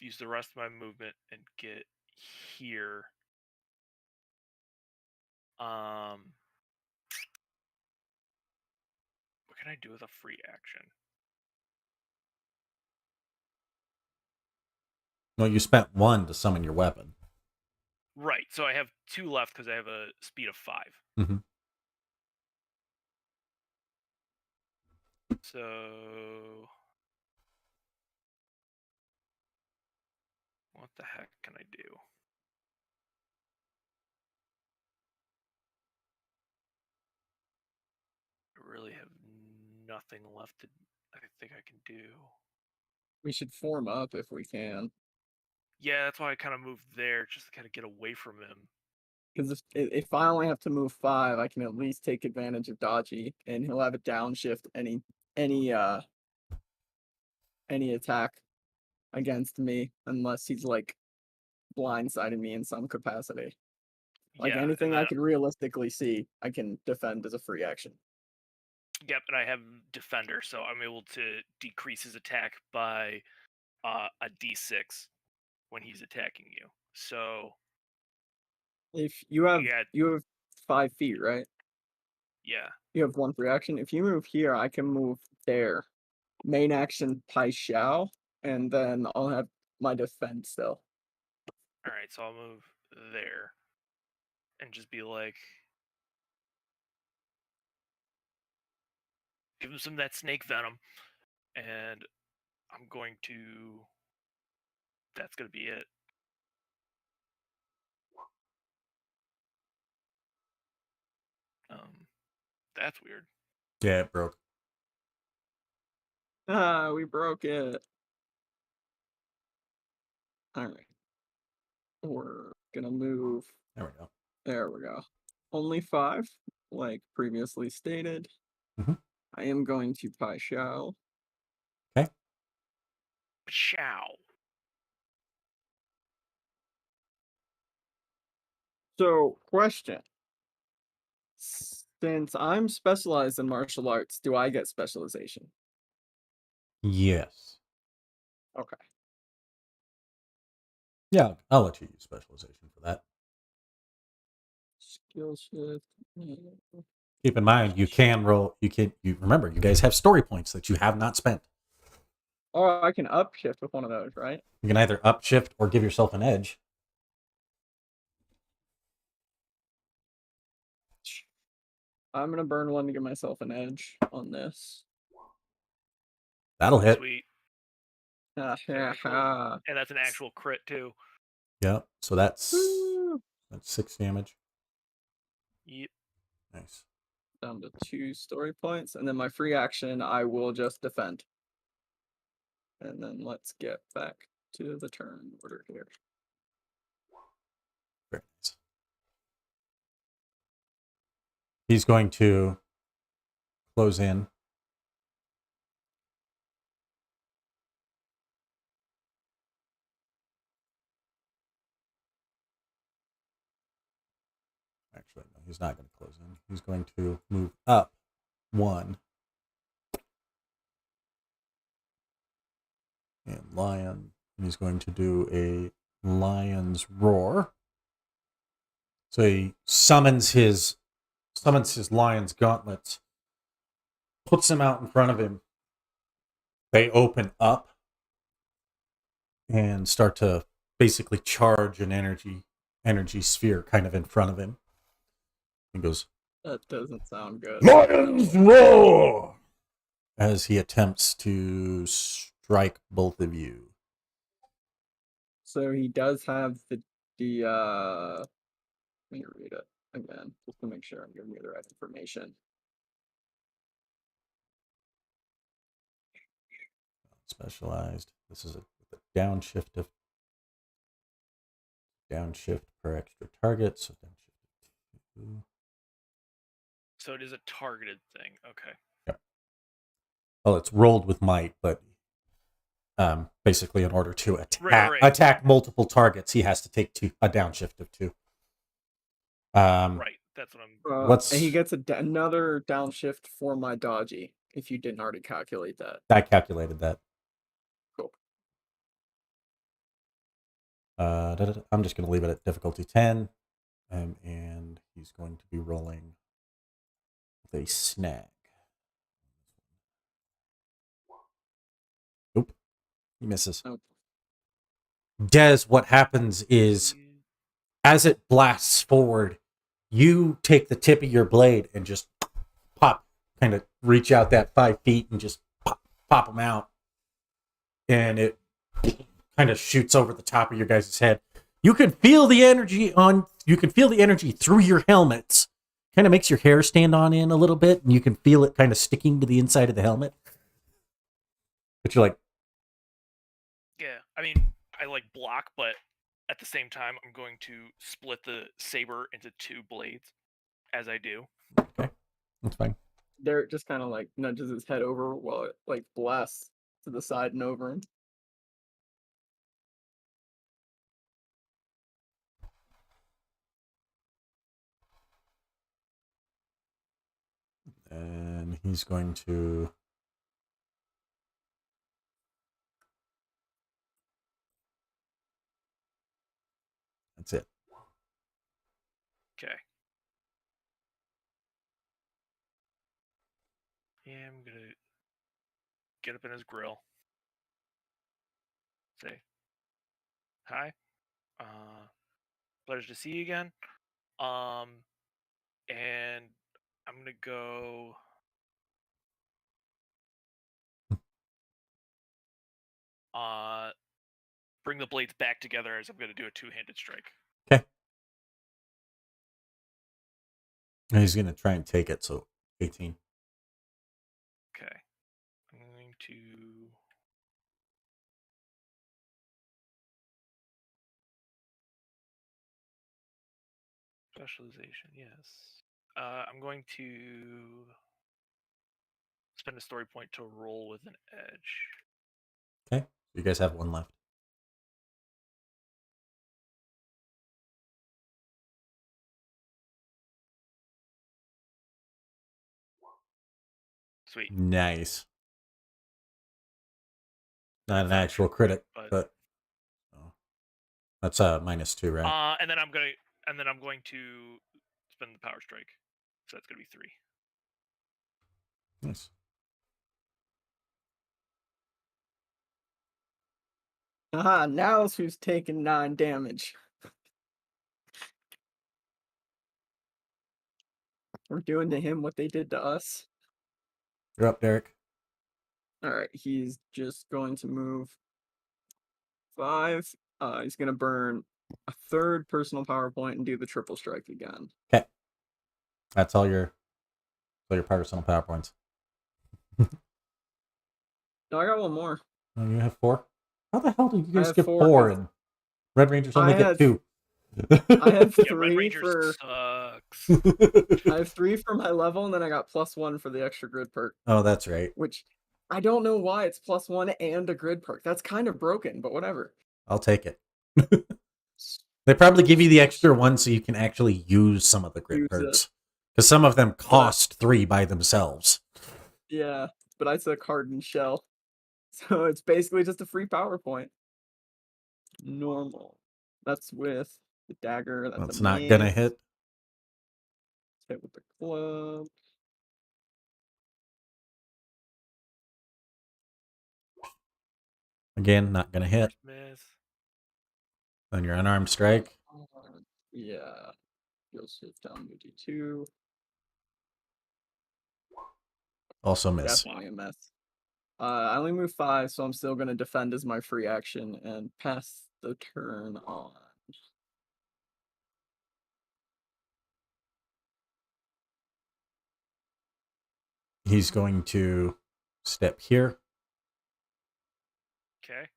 use the rest of my movement and get here. What can I do with a free action? Well, you spent 1 to summon your weapon. Right. So I have 2 left because I have a speed of 5. Mm-hmm. So what the heck can I do? I really have nothing left to I think I can do. We should form up if we can. Yeah, that's why I kind of moved there, just to kind of get away from him. Because if I only have to move 5, I can at least take advantage of dodgy, and he'll have a downshift any attack against me unless he's like blindsiding me in some capacity. Like Yeah, anything and I could realistically see, I can defend as a free action. yep, and I have defender, so I'm able to decrease his attack by a d6 when he's attacking you. So If you have yeah, 5 feet, right? yeah. You have 1 free action. If you move here, I can move there. Main action Pai Xiao, and then I'll have my defense still. All right, so I'll move there and just be like, give him some of that snake venom, and I'm going to. That's gonna be it. That's weird. Yeah, it broke. Ah, we broke it. All right. We're gonna move. There we go. There we go. Only 5, like previously stated. Mhm. I am going to Pai Xiao. Okay. Chow. So, question. Since I'm specialized in martial arts, do I get specialization? Yes. Okay. Yeah, I'll let you use specialization for that. Skill shift. Keep in mind, you can roll. You remember, you guys have story points that you have not spent. Oh, I can upshift with one of those, right? You can either upshift or give yourself an edge. I'm gonna burn 1 to give myself an edge on this. That'll hit. Sweet. Ah, And that's an actual crit too. Yeah. So that's Woo! 6 damage. Yep. Nice. Down to 2 story points, and then my free action, I will just defend. And then let's get back to the turn order here. Very nice. He's going to close in. Actually, no, he's not going to close in. He's going to move up 1. And lion. And he's going to do a lion's roar. So he summons his lion's gauntlets, puts them out in front of him. They open up and start to basically charge an energy sphere kind of in front of him. He goes, That doesn't sound good. "Lion's roar!" as he attempts to strike both of you. So he does have the let me read it again, just to make sure I'm giving you the right information. Specialized. This is a downshift per extra target. So downshift 2. So it is a targeted thing. Okay. Yeah. Well, it's rolled with might, but basically in order to attack multiple targets, he has to take a downshift of 2. Right. That's what I'm. And he gets another downshift for my dodgy, if you didn't already calculate that. I calculated that. Cool. I'm just going to leave it at difficulty 10. And he's going to be rolling with a snag. Nope. He misses. Okay. Des, what happens is, as it blasts forward, you take the tip of your blade and just pop, kind of reach out that 5 feet and just pop them out. And it kind of shoots over the top of your guys' head. You can feel the energy through your helmets. Kind of makes your hair stand on end a little bit, and you can feel it kind of sticking to the inside of the helmet. But you're like, yeah, I mean, I like block, but at the same time, I'm going to split the saber into 2 blades, as I do. Okay, that's fine. Derek just kind of like nudges his head over while it like blasts to the side and over him. And he's going to... That's it. Okay. Yeah, I'm gonna get up in his grill. Say, hi. Pleasure to see you again. And I'm gonna go. Bring the blades back together as I'm gonna do a 2-handed strike. Okay. And he's going to try and take it, so 18. Okay. I'm going to... Specialization, yes. I'm going to spend a story point to roll with an edge. Okay. You guys have 1 left. Sweet. Nice. Not an actual critic, but oh. That's -2, right? And then I'm going to spend the power strike. So that's gonna be 3. Nice. Aha, now's who's taking 9 damage. We're doing to him what they did to us. You're up, Derek. Alright, he's just going to move 5. He's going to burn a 3rd personal power point and do the triple strike again. Okay. That's all your personal power points. No, I got 1 more. Oh, you have 4? How the hell did you guys have get 4, 4 and Red Rangers only get 2? I have 3 Red Ranger for... sucks. I have 3 for my level, and then I got +1 for the extra grid perk. Oh, that's right. Which, I don't know why it's +1 and a grid perk. That's kind of broken, but whatever. I'll take it. They probably give you the extra one so you can actually use some of the grit Use it. perks. Because some of them cost 3 by themselves. Yeah, but I said card and shell. So it's basically just a free PowerPoint. Normal. That's with the dagger. That's That's a not gonna miss. hit. Hit with the club. Again, not gonna hit. First miss. Then your unarmed strike. Yeah. You'll shift down to D2. Also miss. Definitely a miss. I only move 5, so I'm still gonna defend as my free action and pass the turn on. He's going to step here. Okay.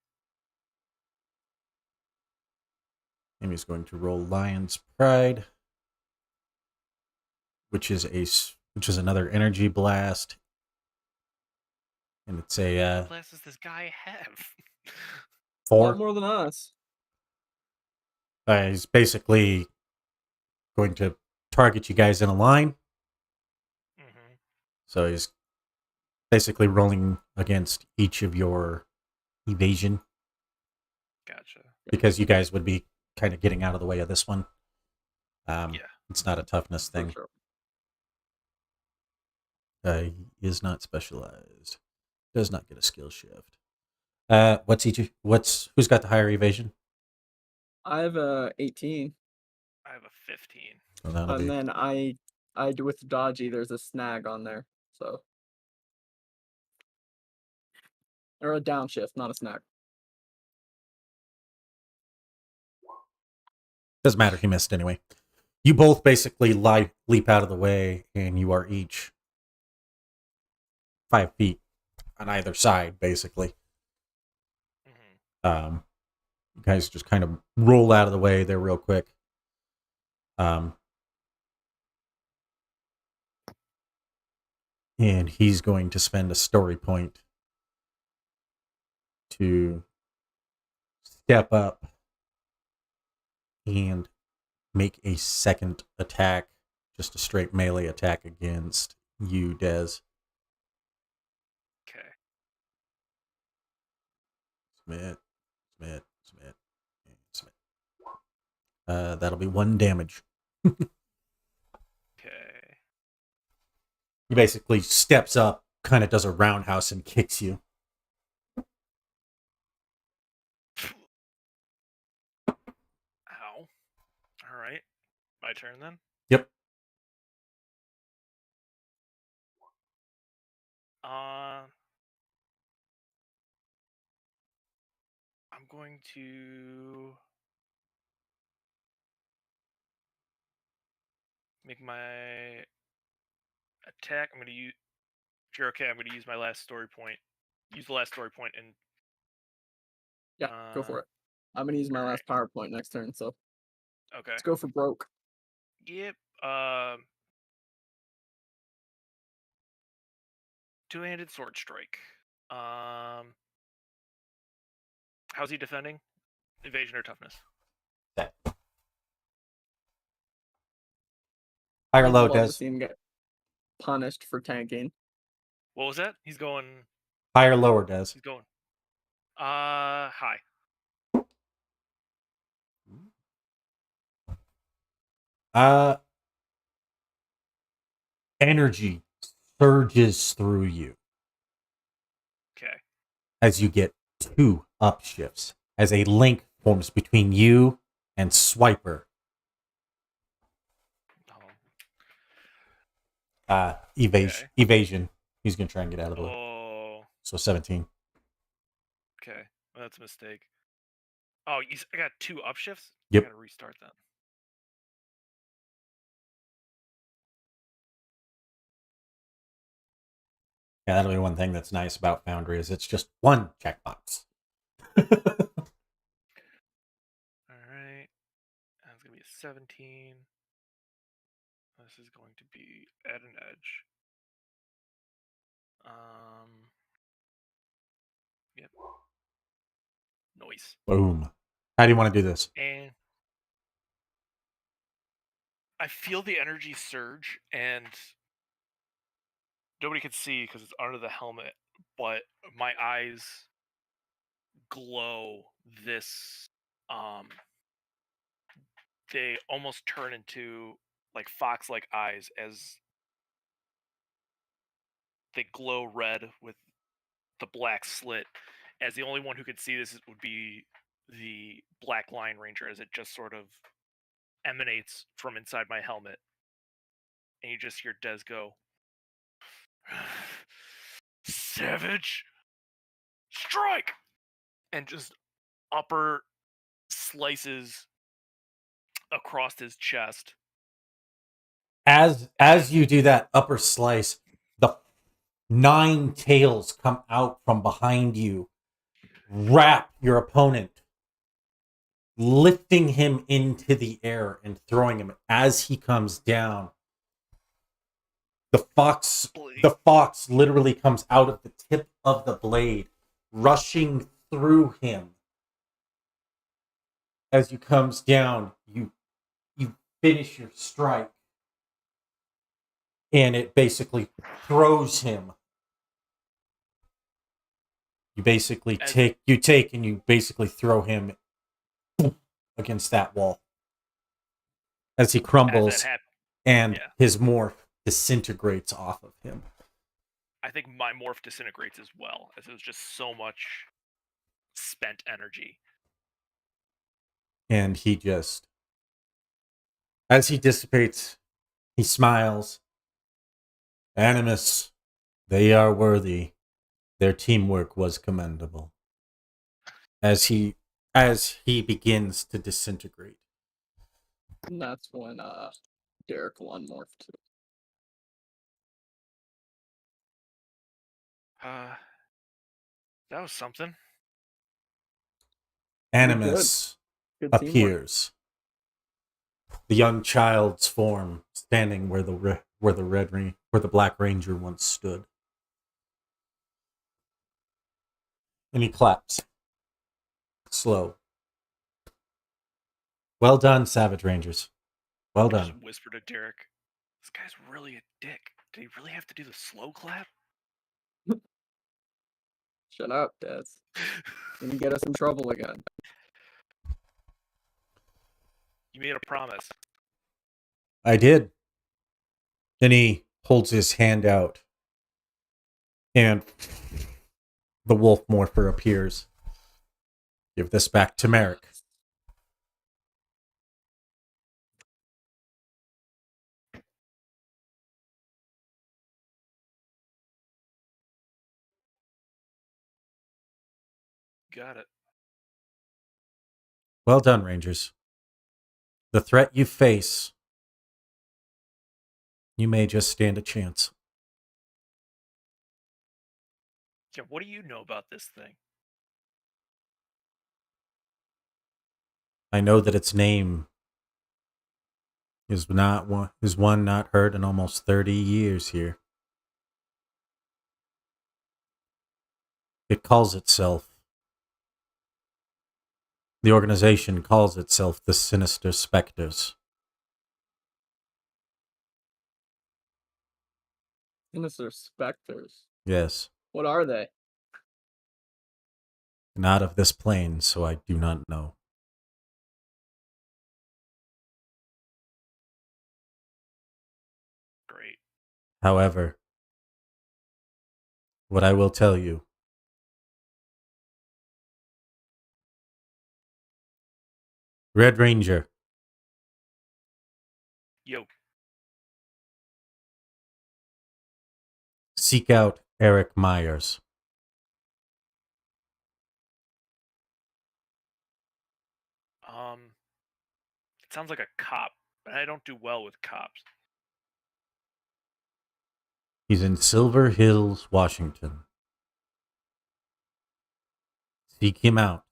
And he's going to roll Lion's Pride, which is another energy blast. And it's a What class does this guy have? A lot 4. more than us. He's basically going to target you guys in a line. Mm-hmm. So he's basically rolling against each of your evasion. Gotcha. Because you guys would be kind of getting out of the way of this one. Yeah. It's not a toughness For thing. sure. He is not specialized. Does not get a skill shift. Who's got the higher evasion? I have a 18. I have a 15. So that'll And be then I do with dodgy, there's a snag on there. So or a downshift, not a snag. doesn't matter. He missed anyway. You both basically leap out of the way, and you are each 5 feet on either side, basically. Mm-hmm. You guys just kind of roll out of the way there real quick. And he's going to spend a story point to step up and make a second attack, just a straight melee attack against you, Dez. Okay. Smith. That'll be 1 damage. Okay. He basically steps up, kind of does a roundhouse, and kicks you. Ow. All right. My turn then. Yep. I'm going to make my attack. I'm going to use. If you're okay, I'm going to use my last story point. Use the last story point and. Yeah, go for it. I'm gonna use my last PowerPoint next turn, so Okay. let's go for broke. Yep. Two-handed sword strike. How's he defending? Evasion or toughness? High or I'd low, love to Dez? see him get punished for tanking. What was that? He's going. High or lower, Dez? He's going. High. Energy surges through you Okay. as you get 2 upshifts, as a link forms between you and Swiper. Evasion. He's gonna try and get out of the way. Oh. So 17. Okay. Well, that's a mistake. Oh, I got 2 upshifts? Yep. I gotta restart that. Yeah, that'll be one thing that's nice about Foundry is it's just 1 checkbox. Alright. That's gonna be a 17. This is going to be at an edge. Yep. Noise. Boom. How do you want to do this? And I feel the energy surge, and nobody can see because it's under the helmet, but my eyes glow this. Um, they almost turn into like fox-like eyes as they glow red with the black slit. As the only one who could see this would be the Black Line Ranger, as it just sort of emanates from inside my helmet, and you just hear Des go, "Savage, strike!" and just upper slices across his chest. As you do that upper slice, the 9 tails come out from behind you, wrap your opponent, lifting him into the air and throwing him. As he comes down, the fox literally comes out of the tip of the blade, rushing through him. As you comes down, you finish your strike, and it basically throws him. You basically take and you basically throw him against that wall as he crumbles, and his morph disintegrates off of him. I think my morph disintegrates as well, as it was just so much spent energy. And he just, as he dissipates, he smiles. Animus, they are worthy. Their teamwork was commendable. As he begins to disintegrate. And that's when Derek will unmorph too. That was something. Animus Good appears. The young child's form standing where the Black Ranger once stood. And he claps. Slow. Well done, Savage Rangers. Well I done. just whispered to Derek, "This guy's really a dick. Did he really have to do the slow clap?" Shut up, Des. Gonna get us in trouble again. You made a promise. I did. Then he holds his hand out, and the wolf morpher appears. Give this back to Merrick. Got it. Well done, Rangers. The threat you face, you may just stand a chance. Yeah, what do you know about this thing? I know that its name is one not heard in almost 30 years here. It calls itself, the organization calls itself the Sinister Spectres. Sinister Spectres. Yes. What are they? Not of this plane, so I do not know. Great. However, what I will tell you, Red Ranger, Yo. seek out Eric Myers. It sounds like a cop, but I don't do well with cops. He's in Silver Hills, Washington. Seek him out.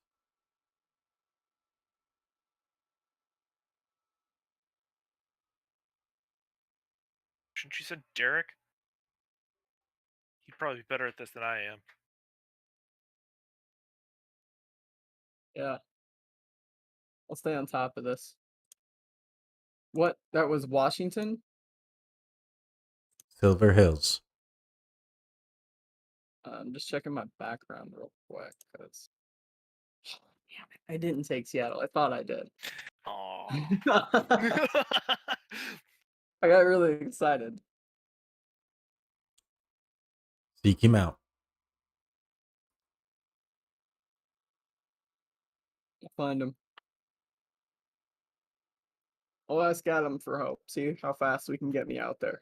Shouldn't you said Derek? He'd probably be better at this than I am. Yeah. I'll stay on top of this. What? That was Washington? Silver Hills. I'm just checking my background real quick because damn it, I didn't take Seattle. I thought I did. Oh. I got really excited. Seek him out. I'll find him. I'll ask Adam for help. See how fast we can get me out there.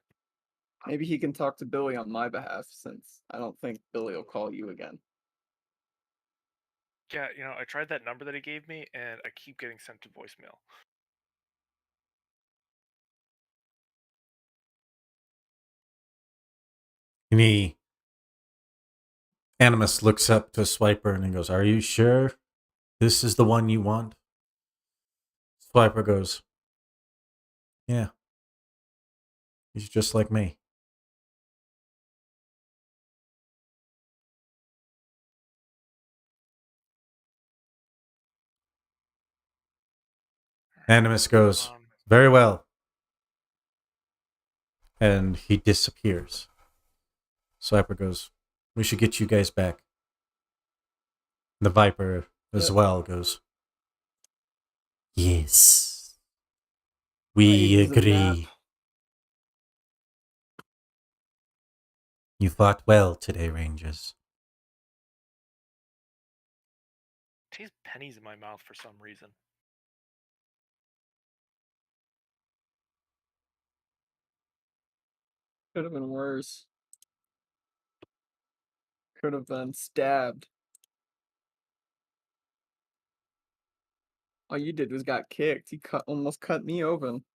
Maybe he can talk to Billy on my behalf, since I don't think Billy will call you again. Yeah, I tried that number that he gave me, and I keep getting sent to voicemail. And Animus looks up to Swiper and he goes, "Are you sure this is the one you want?" Swiper goes, "Yeah. He's just like me." Animus goes, "Very well." And he disappears. Swiper goes, "We should get you guys back." The Viper as well goes, "Yes. We Raise the map. agree. You fought well today, Rangers." Taste pennies in my mouth for some reason. Could have been worse. Could have been stabbed. All you did was got kicked. He almost cut me open.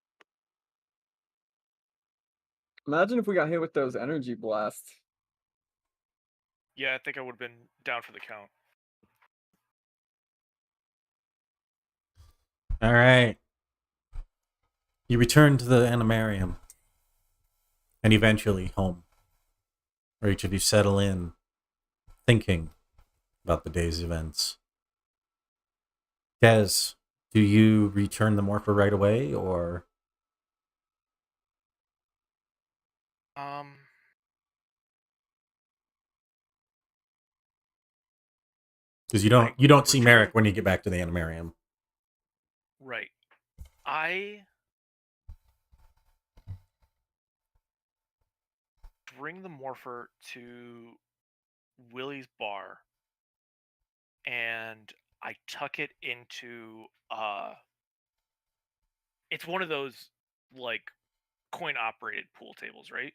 Imagine if we got hit with those energy blasts. Yeah, I think I would have been down for the count. All right. You return to the animarium and eventually home, where each of you settle in, thinking about the day's events. Des, do you return the morpher right away, or because you don't see Merrick when you get back to the animarium? Right. I bring the morpher to Willie's bar, and I tuck it into it's one of those like coin operated pool tables, right?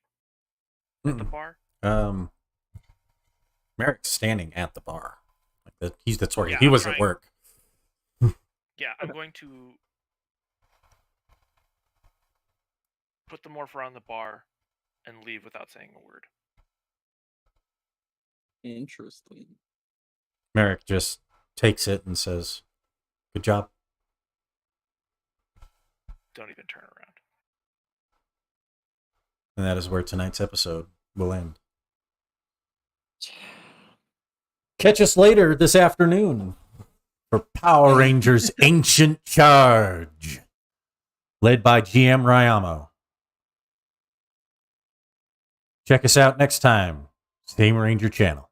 At the bar. Merrick's standing at the bar. That's where Yeah, he was at work. Yeah, I'm going to put the morpher on the bar and leave without saying a word. Interesting. Merrick just takes it and says, "Good job." Don't even turn around. And that is where tonight's episode will end. Catch us later this afternoon for Power Rangers Ancient Charge, led by GM Ryamo. Check us out next time. Same Ranger Channel.